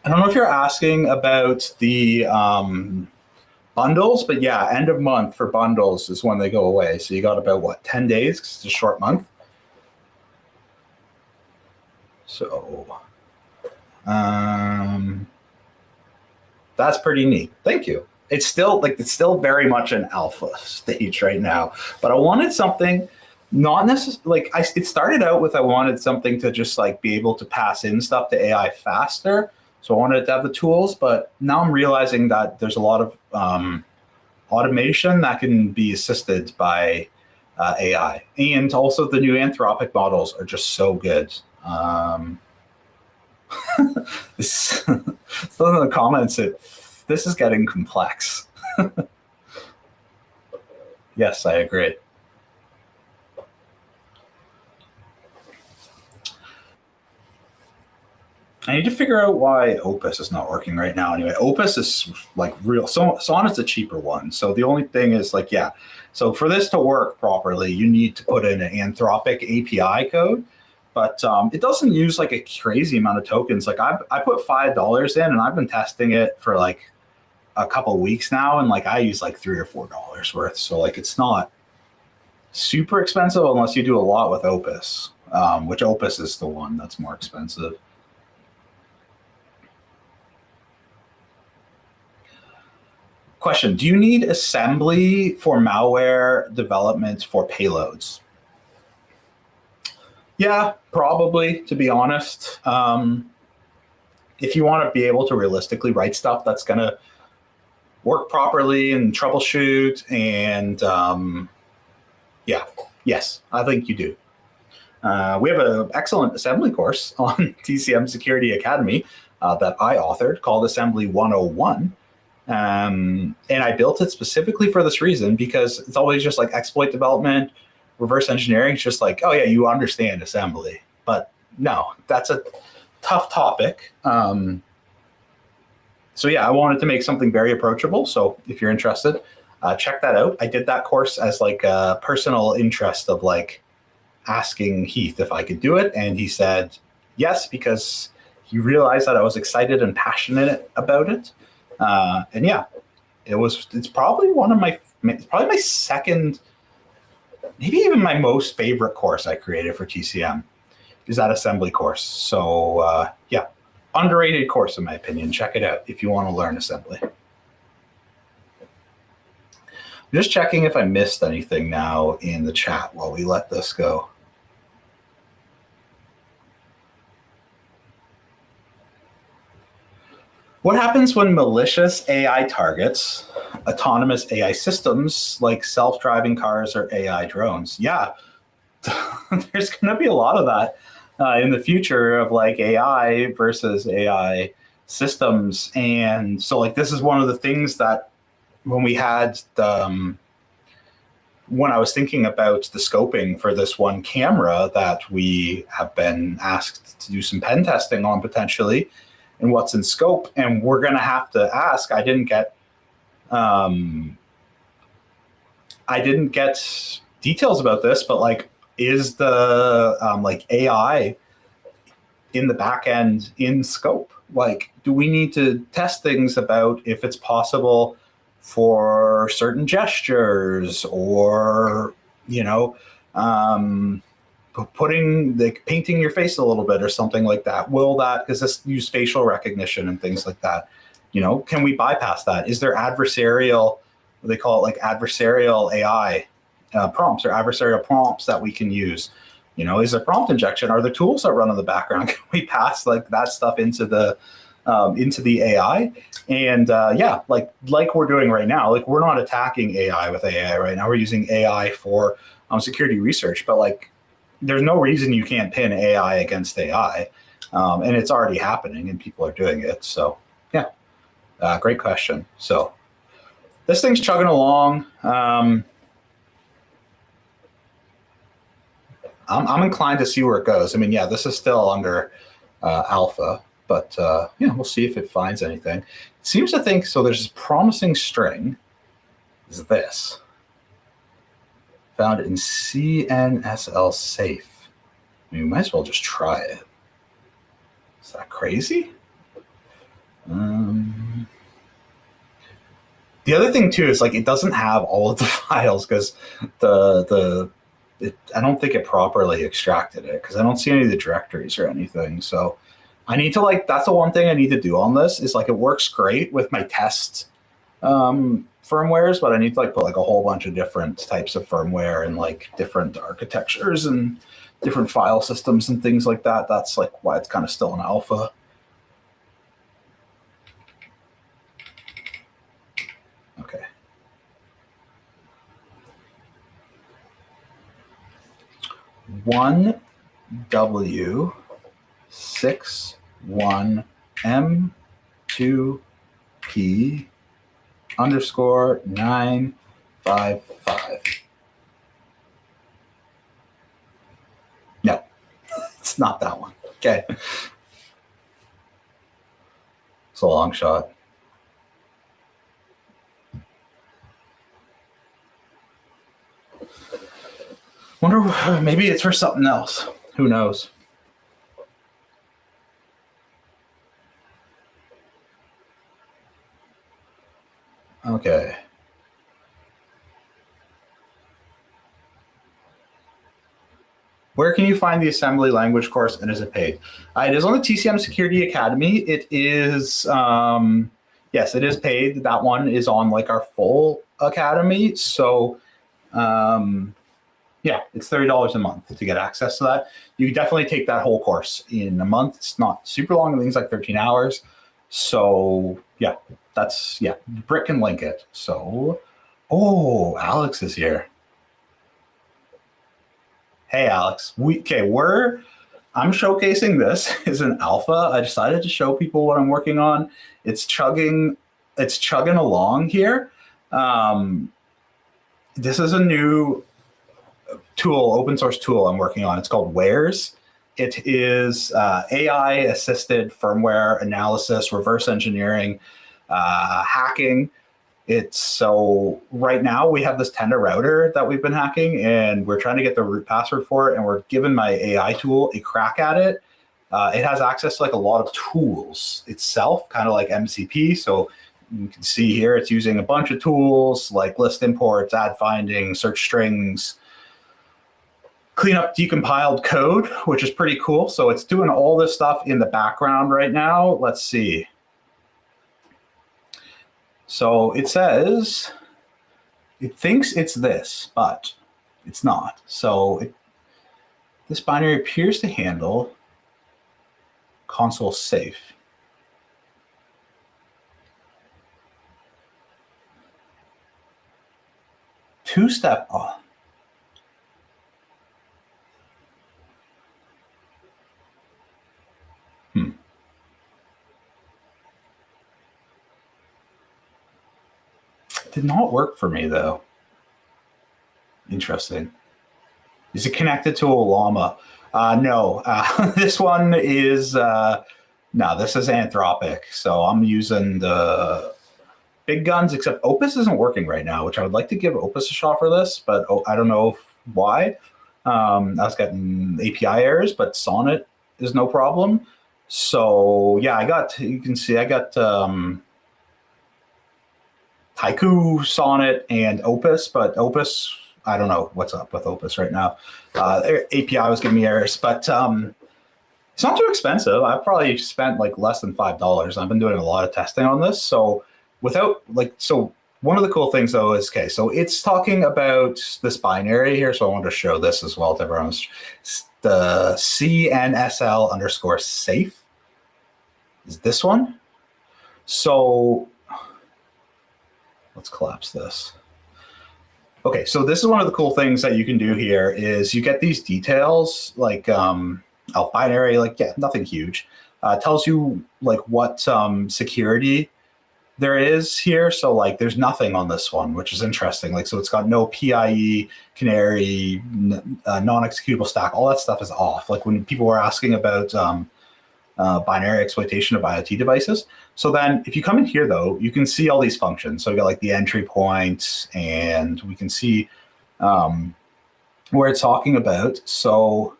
don't know if you're asking about the bundles, but yeah, end of month for bundles is when they go away. So you got about, what, 10 days, because it's a short month. So that's pretty neat. Thank you. It's still very much an alpha stage right now, but I wanted something not necessarily like it started out with, I wanted something to just like be able to pass in stuff to AI faster. So I wanted to have the tools, but now I'm realizing that there's a lot of automation that can be assisted by AI. And also the new Anthropic models are just so good. Some of the comments, this is getting complex. Yes, I agree. I need to figure out why Opus is not working right now. Anyway, Opus is like real. So Sonnet's a cheaper one. So the only thing is, like, yeah. So for this to work properly, you need to put in an Anthropic API code, but it doesn't use like a crazy amount of tokens. Like I put $5 in, and I've been testing it for like a couple of weeks now, and like I use like $3 or $4 worth. So like it's not super expensive unless you do a lot with Opus, which Opus is the one that's more expensive. Question: do you need assembly for malware development for payloads? Yeah, probably, to be honest. If you want to be able to realistically write stuff that's going to work properly and troubleshoot, and yeah, yes, I think you do. We have an excellent assembly course on TCM Security Academy that I authored called Assembly 101. And I built it specifically for this reason, because it's always just like exploit development, reverse engineering. It's just like, oh yeah, you understand assembly, but no, that's a tough topic. So yeah, I wanted to make something very approachable. So if you're interested, check that out. I did that course as like a personal interest of like asking Heath if I could do it. And he said yes, because he realized that I was excited and passionate about it. And yeah, it's probably probably my second, maybe even my most favorite course I created for TCM is that assembly course. So yeah, underrated course in my opinion. Check it out if you want to learn assembly. I'm just checking if I missed anything now in the chat while we let this go. What happens when malicious AI targets autonomous AI systems like self-driving cars or AI drones? Yeah, there's going to be a lot of that in the future of like AI versus AI systems. And so like this is one of the things that when we had when I was thinking about the scoping for this one camera that we have been asked to do some pen testing on potentially and what's in scope, and we're going to have to ask, I didn't get details about this, but like, is the like AI in the back end in scope? Like, do we need to test things about if it's possible for certain gestures or, you know, putting like painting your face a little bit or something like that? Will that, because this use facial recognition and things like that, you know, can we bypass that? Is there adversarial, they call it like adversarial AI prompts or adversarial prompts that we can use? You know, is there prompt injection? Are there tools that run in the background? Can we pass like that stuff into the AI? And yeah, like we're doing right now, like we're not attacking AI with AI right now. We're using AI for security research, but like there's no reason you can't pin AI against AI. And it's already happening and people are doing it. So yeah, great question. So this thing's chugging along. I'm inclined to see where it goes. I mean, yeah, this is still under alpha, but yeah, we'll see if it finds anything. It seems to think, so there's this promising string, is this, found in CNSL safe. I mean, we might as well just try it. Is that crazy? The other thing too is like it doesn't have all of the files because I don't think it properly extracted it because I don't see any of the directories or anything. So I need to like, that's the one thing I need to do on this is like, it works great with my test firmwares, but I need to like put like a whole bunch of different types of firmware and like different architectures and different file systems and things like that. That's like why it's kind of still in alpha. Okay. One W61M2P underscore 955. No, it's not that one. Okay. It's a long shot. Wonder, maybe it's for something else. Who knows? Okay. Where can you find the assembly language course and is it paid? It is on the TCM Security Academy. It is, yes, it is paid. That one is on like our full academy. So yeah, it's $30 a month to get access to that. You definitely take that whole course in a month. It's not super long. I think it's like 13 hours. So yeah, that's, yeah, Britt can link it. So, oh, Alex is here. Hey, Alex. I'm showcasing this as an alpha. I decided to show people what I'm working on. It's chugging along here. This is a new tool, open source tool I'm working on. It's called Wares. It is AI assisted firmware analysis, reverse engineering, hacking. So right now we have this Tenda router that we've been hacking and we're trying to get the root password for it. And we're giving my AI tool a crack at it. It has access to like a lot of tools itself, kind of like MCP. So you can see here, it's using a bunch of tools like list imports, add finding, search strings, clean up decompiled code, which is pretty cool. So it's doing all this stuff in the background right now. Let's see. So it says it thinks it's this, but it's not. So this binary appears to handle console safe. Two-step on. Did not work for me though. Interesting. Is it connected to a llama? No. This one is no. This is Anthropic. So I'm using the big guns. Except Opus isn't working right now, which I would like to give Opus a shot for this, but I don't know why. I was getting API errors, but Sonnet is no problem. So yeah, you can see I got Haiku, Sonnet, and Opus, but Opus, I don't know what's up with Opus right now. Their API was giving me errors, but it's not too expensive. I've probably spent like less than $5. I've been doing a lot of testing on this. So one of the cool things though is, okay, so it's talking about this binary here. So I wanted to show this as well to everyone. The CNSL underscore safe is this one. So let's collapse this. Okay, so this is one of the cool things that you can do here is you get these details like binary, like, yeah, nothing huge. Tells you like what security there is here. So like there's nothing on this one, which is interesting. Like, so it's got no PIE, canary, non-executable stack. All that stuff is off. Like when people were asking about binary exploitation of IoT devices. So then if you come in here though, you can see all these functions. So we got like the entry point, and we can see where it's talking about. So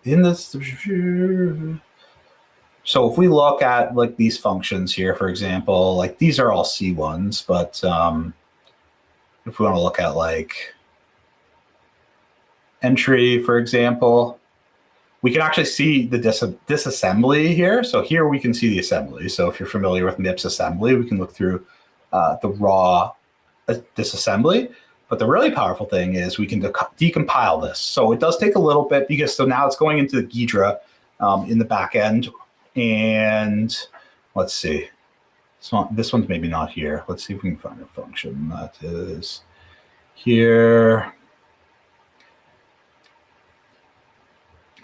in this, so if we look at like these functions here, for example, like these are all C ones, but if we want to look at like entry, for example, we can actually see the disassembly here. So here we can see the assembly. So if you're familiar with MIPS assembly, we can look through the raw disassembly. But the really powerful thing is we can decompile this. So it does take a little bit because so now it's going into the Ghidra in the back end. And let's see. So this one's maybe not here. Let's see if we can find a function that is here.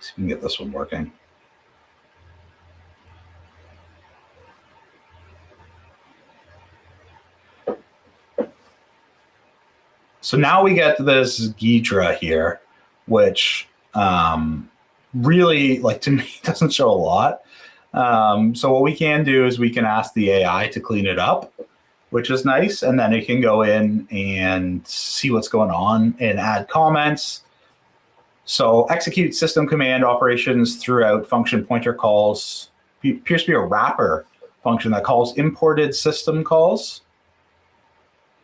See if we can get this one working. So now we get this Ghidra here, which really, like, to me, doesn't show a lot. So what we can do is we can ask the AI to clean it up, which is nice. And then it can go in and see what's going on and add comments. So execute system command operations throughout function pointer calls. Appears to be a wrapper function that calls imported system calls.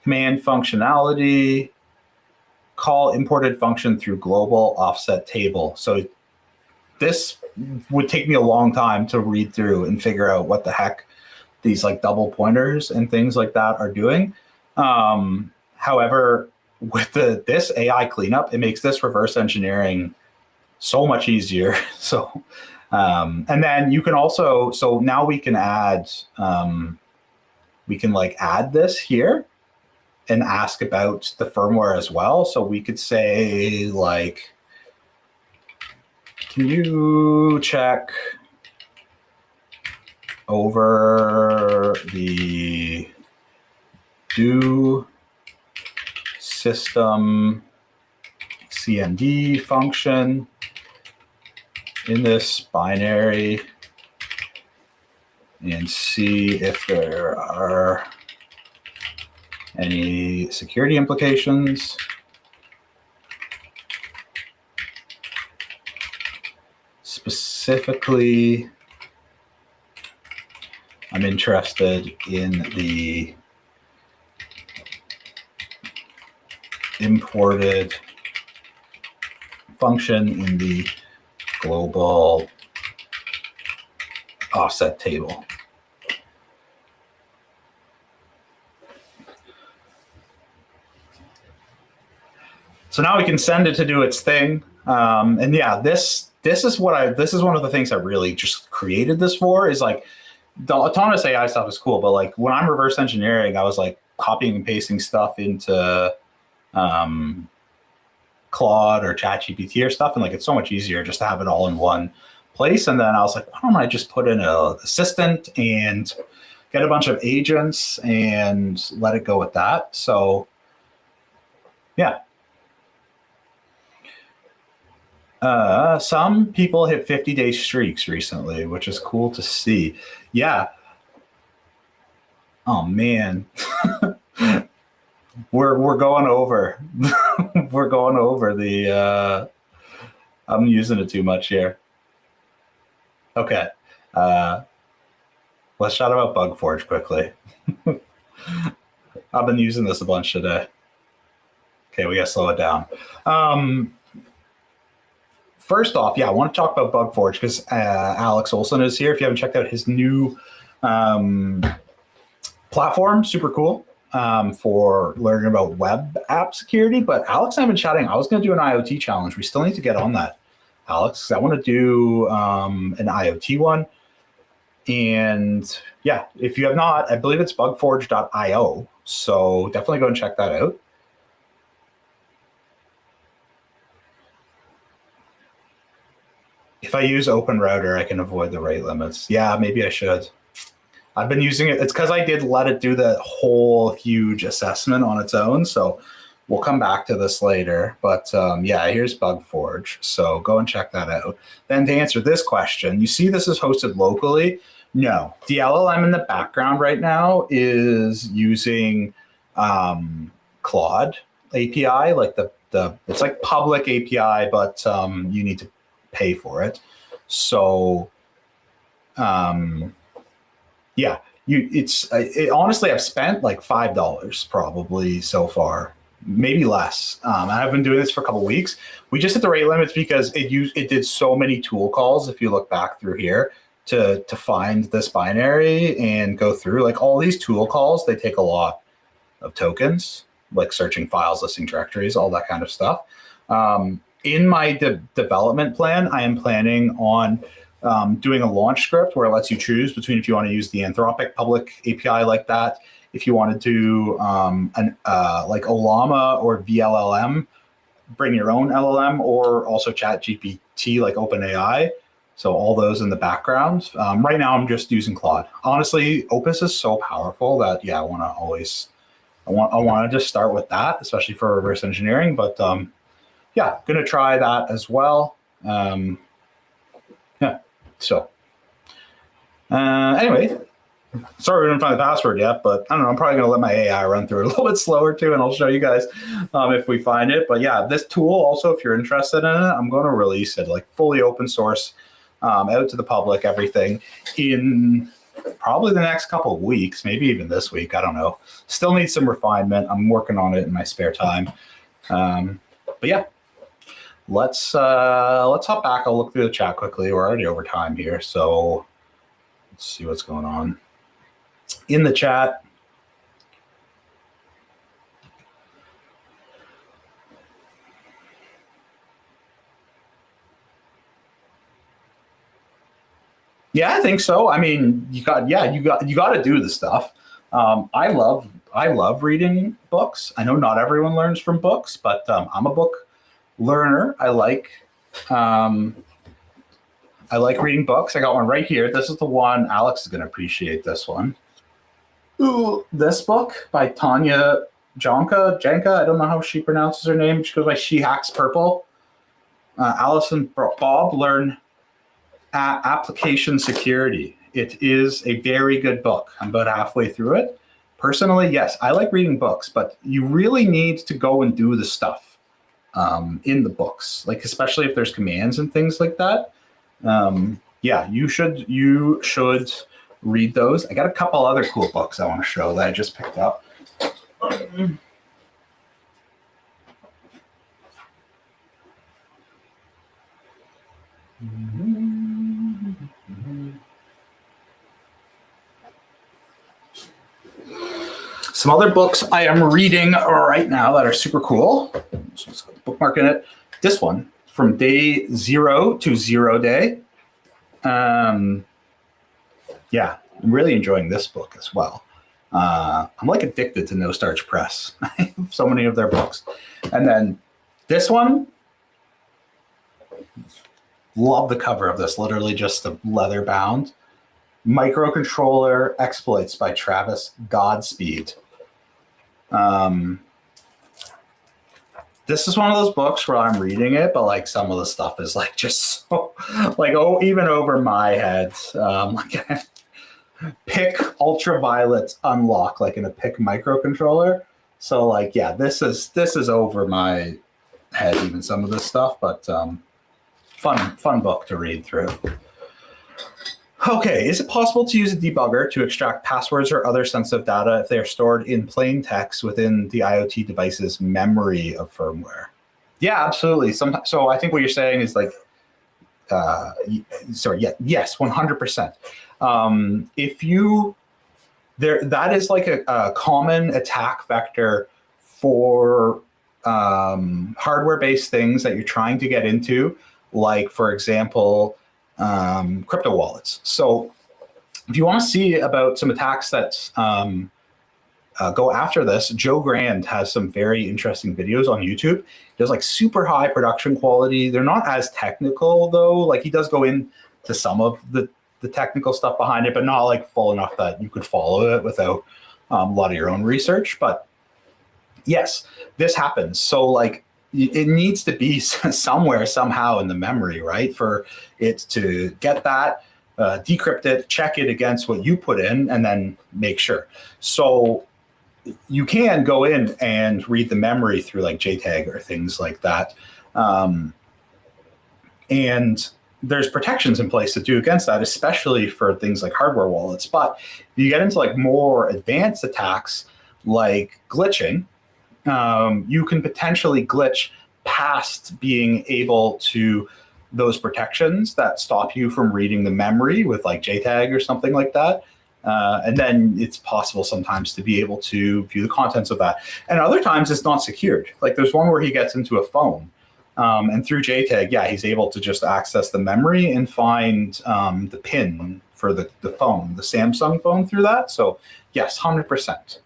Command functionality, call imported function through global offset table. So this would take me a long time to read through and figure out what the heck these like double pointers and things like that are doing. However, with this AI cleanup, it makes this reverse engineering so much easier. So, and then you can also, so now we can add, we can like add this here and ask about the firmware as well. So we could say like, can you check over the do system CMD function in this binary and see if there are any security implications. Specifically, I'm interested in the imported function in the global offset table. So now we can send it to do its thing. And yeah, this is one of the things I really just created this for, is like, the autonomous AI stuff is cool, but like when I'm reverse engineering, I was like copying and pasting stuff into Claude or ChatGPT or stuff, and like it's so much easier just to have it all in one place. And then I was like, why don't I just put in an assistant and get a bunch of agents and let it go with that? So yeah. Some people hit 50-day streaks recently, which is cool to see. Yeah. Oh man. we're going over. We're going over the I'm using it too much here. Okay. Let's chat about BugForge quickly. I've been using this a bunch today. Okay, we gotta slow it down. First off, yeah, I want to talk about BugForge because Alex Olson is here. If you haven't checked out his new platform, super cool for learning about web app security. But Alex and I have been chatting. I was going to do an IoT challenge. We still need to get on that, Alex. I want to do an IoT one. And yeah, if you have not, I believe it's bugforge.io. So definitely go and check that out. If I use OpenRouter, I can avoid the rate limits. Yeah, maybe I should. I've been using it. It's because I did let it do the whole huge assessment on its own. So we'll come back to this later. But yeah, here's BugForge. So go and check that out. Then to answer this question, you see this is hosted locally? No. The LLM in the background right now is using Claude API, like it's like public API, but you need to pay for it. So yeah, honestly, I've spent like $5 probably so far, maybe less. I've been doing this for a couple of weeks. We just hit the rate limits because it did so many tool calls. If you look back through here to find this binary and go through, like all these tool calls, they take a lot of tokens, like searching files, listing directories, all that kind of stuff. In my development plan, I am planning on doing a launch script where it lets you choose between if you want to use the Anthropic public API like that, if you wanted to like Olama or VLLM, bring your own LLM, or also ChatGPT like OpenAI. So all those in the background. Right now, I'm just using Claude. Honestly, Opus is so powerful that yeah, I want to just start with that, especially for reverse engineering. But yeah, gonna try that as well. Yeah. So anyway, sorry we didn't find the password yet, but I don't know. I'm probably gonna let my AI run through it a little bit slower too, and I'll show you guys if we find it. But yeah, this tool also, if you're interested in it, I'm going to release it like fully open source out to the public, everything in probably the next couple of weeks, maybe even this week. I don't know. Still needs some refinement. I'm working on it in my spare time. But yeah. Let's hop back. I'll look through the chat quickly. We're already over time here, so let's see what's going on in the chat. Yeah, I think so. I mean, you got to do the stuff. I love reading books. I know not everyone learns from books, but I'm a book learner. I like reading books. I got one right here. This is the one. Alex is going to appreciate this one. Ooh, this book by Tanya Janka. I don't know how she pronounces her name. She goes by She Hacks Purple. Alice and Bob learn application security. It is a very good book. I'm about halfway through it. Personally, yes, I like reading books, but you really need to go and do the stuff in the books, like especially if there's commands and things like that. Yeah, you should read those. I got a couple other cool books I want to show that I just picked up. Some other books I am reading right now that are super cool. So let's bookmark in it. This one, From Day Zero to Zero Day. Yeah, I'm really enjoying this book as well. I'm like addicted to No Starch Press. I have so many of their books. And then this one, love the cover of this, literally just the leather bound. Microcontroller Exploits by Travis Godspeed. This is one of those books where I'm reading it, but like some of the stuff is like just so like, oh, even over my head. Like PIC ultraviolet unlock, like in a PIC microcontroller. So like, yeah, this is over my head, even some of this stuff, but fun book to read through. Okay, is it possible to use a debugger to extract passwords or other sensitive data if they are stored in plain text within the IoT device's memory of firmware? Yeah, absolutely. So I think what you're saying is like, yes, 100%. If you that is like a common attack vector for hardware-based things that you're trying to get into, like, for example, crypto wallets. So if you want to see about some attacks that go after this, Joe Grand has some very interesting videos on YouTube. He does like super high production quality. They're not as technical though. Like he does go into some of the technical stuff behind it, but not like full enough that you could follow it without a lot of your own research. But yes, this happens. So like it needs to be somewhere, somehow in the memory, right? For it to get that, decrypt it, check it against what you put in, and then make sure. So you can go in and read the memory through like JTAG or things like that. And there's protections in place to do against that, especially for things like hardware wallets. But if you get into like more advanced attacks like glitching, you can potentially glitch past being able to those protections that stop you from reading the memory with like JTAG or something like that. And then it's possible sometimes to be able to view the contents of that. And other times it's not secured. Like there's one where he gets into a phone and through JTAG, yeah, he's able to just access the memory and find the pin for the phone, the Samsung phone through that. So yes, 100%.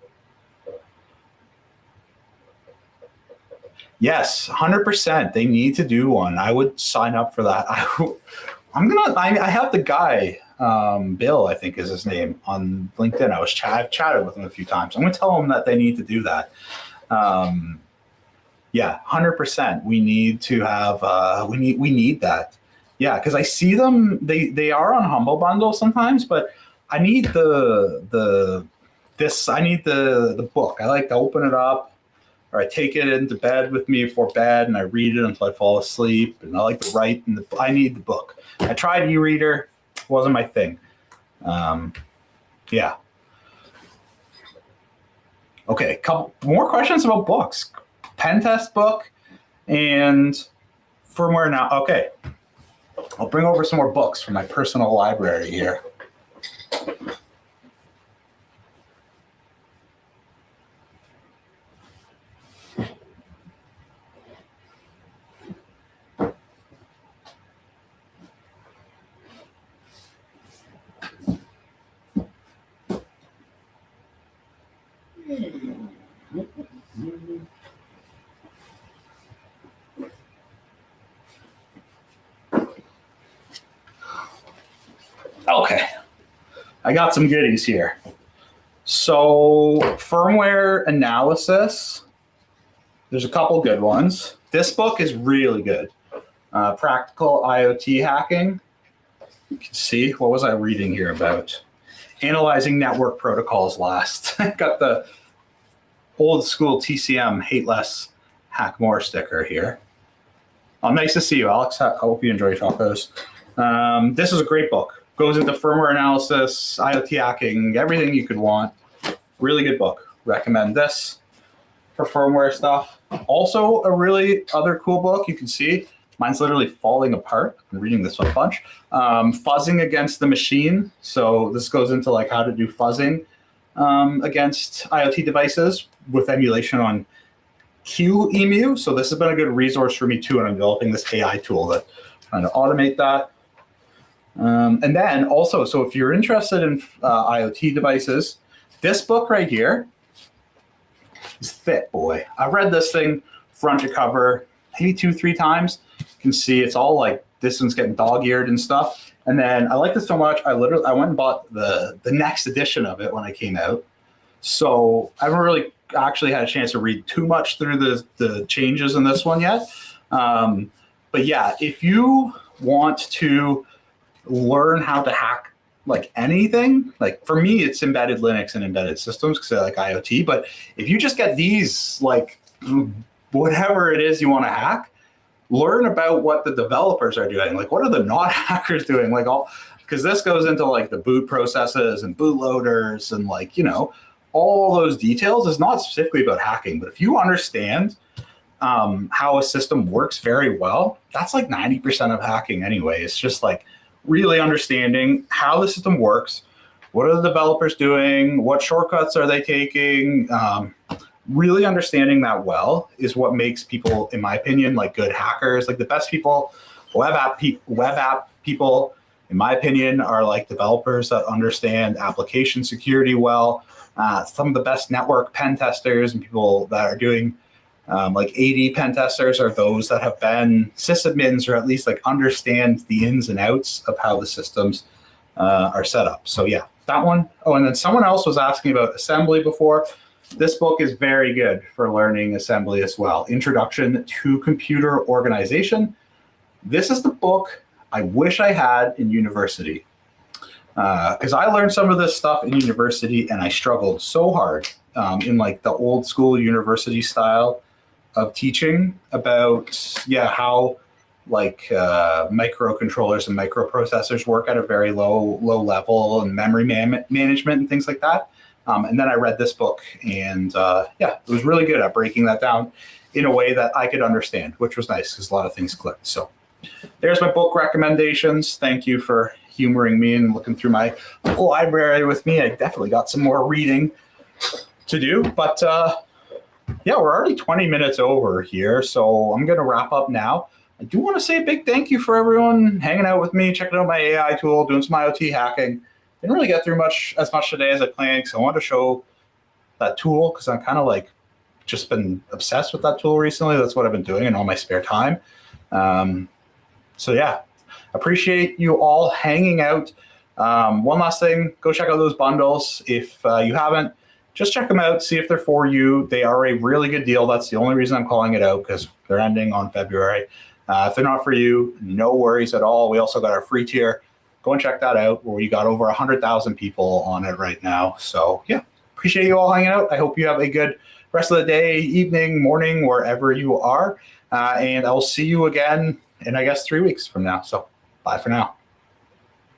Yes, 100%. They need to do one. I would sign up for that. I have the guy, Bill, I think is his name, on LinkedIn. I've chatted with him a few times. I'm going to tell him that they need to do that. Yeah, 100%. We need to have. We need that. Yeah, because I see them. They are on Humble Bundle sometimes, but I need the book. I like to open it up, or I take it into bed with me before bed, and I read it until I fall asleep. And I like to write. And I need the book. I tried e-reader, wasn't my thing. Yeah. Okay, couple more questions about books. Pen test book and firmware now. Okay, I'll bring over some more books from my personal library here. Okay, I got some goodies here. So firmware analysis, there's a couple good ones. This book is really good. Practical IoT Hacking. You can see, what was I reading here about? Analyzing network protocols last. Got the old school TCM hate less, hack more sticker here. Oh, nice to see you, Alex. I hope you enjoy tacos. This is a great book. Goes into firmware analysis, IoT hacking, everything you could want. Really good book. Recommend this for firmware stuff. Also, a really other cool book you can see, Mine's literally falling apart. I'm reading this one a bunch. Fuzzing against the machine. So this goes into like how to do fuzzing against IoT devices with emulation on QEMU. So this has been a good resource for me too, and I'm developing this AI tool that I'm trying to automate that. And then also, so if you're interested in IoT devices, this book right here is thick, boy. I've read this thing front to cover maybe 2-3 times. You can see it's all like this one's getting dog-eared and stuff. And then I like this so much, I went and bought the next edition of it when it came out. So I haven't really actually had a chance to read too much through the changes in this one yet. But yeah, if you want to learn how to hack like anything, like for me, it's embedded Linux and embedded systems because I like IoT. But if you just get these, like whatever it is you want to hack, learn about what the developers are doing. Like what are the not hackers doing? Like because this goes into like the boot processes and bootloaders and like, you know, all those details. Is not specifically about hacking, but if you understand how a system works very well, that's like 90% of hacking anyway. It's just like really understanding how the system works, what are the developers doing, what shortcuts are they taking. Really understanding that well is what makes people, in my opinion, like good hackers. Like the best people, web app people, in my opinion, are like developers that understand application security well. Some of the best network pen testers and people that are doing like AD pen testers are those that have been sysadmins or at least like understand the ins and outs of how the systems are set up. So yeah, that one. Oh, and then someone else was asking about assembly before. This book is very good for learning assembly as well. Introduction to Computer Organization. This is the book I wish I had in university. Because I learned some of this stuff in university and I struggled so hard in like the old school university style of teaching about, how like microcontrollers and microprocessors work at a very low level and memory management and things like that. And then I read this book and it was really good at breaking that down in a way that I could understand, which was nice because a lot of things clicked. So there's my book recommendations. Thank you for humoring me and looking through my library with me. I definitely got some more reading to do, but we're already 20 minutes over here. So I'm going to wrap up now. I do want to say a big thank you for everyone hanging out with me, checking out my AI tool, doing some IoT hacking. Didn't really get through as much today as I planned because I wanted to show that tool because I'm kind of like just been obsessed with that tool recently. That's what I've been doing in all my spare time. So yeah, appreciate you all hanging out. One last thing, go check out those bundles. If you haven't, just check them out, see if they're for you. They are a really good deal. That's the only reason I'm calling it out because they're ending on February. If they're not for you, no worries at all. We also got our free tier. Go and check that out where we got over 100,000 people on it right now. So yeah, appreciate you all hanging out. I hope you have a good rest of the day, evening, morning, wherever you are. And I will see you again in, I guess, 3 weeks from now. So bye for now.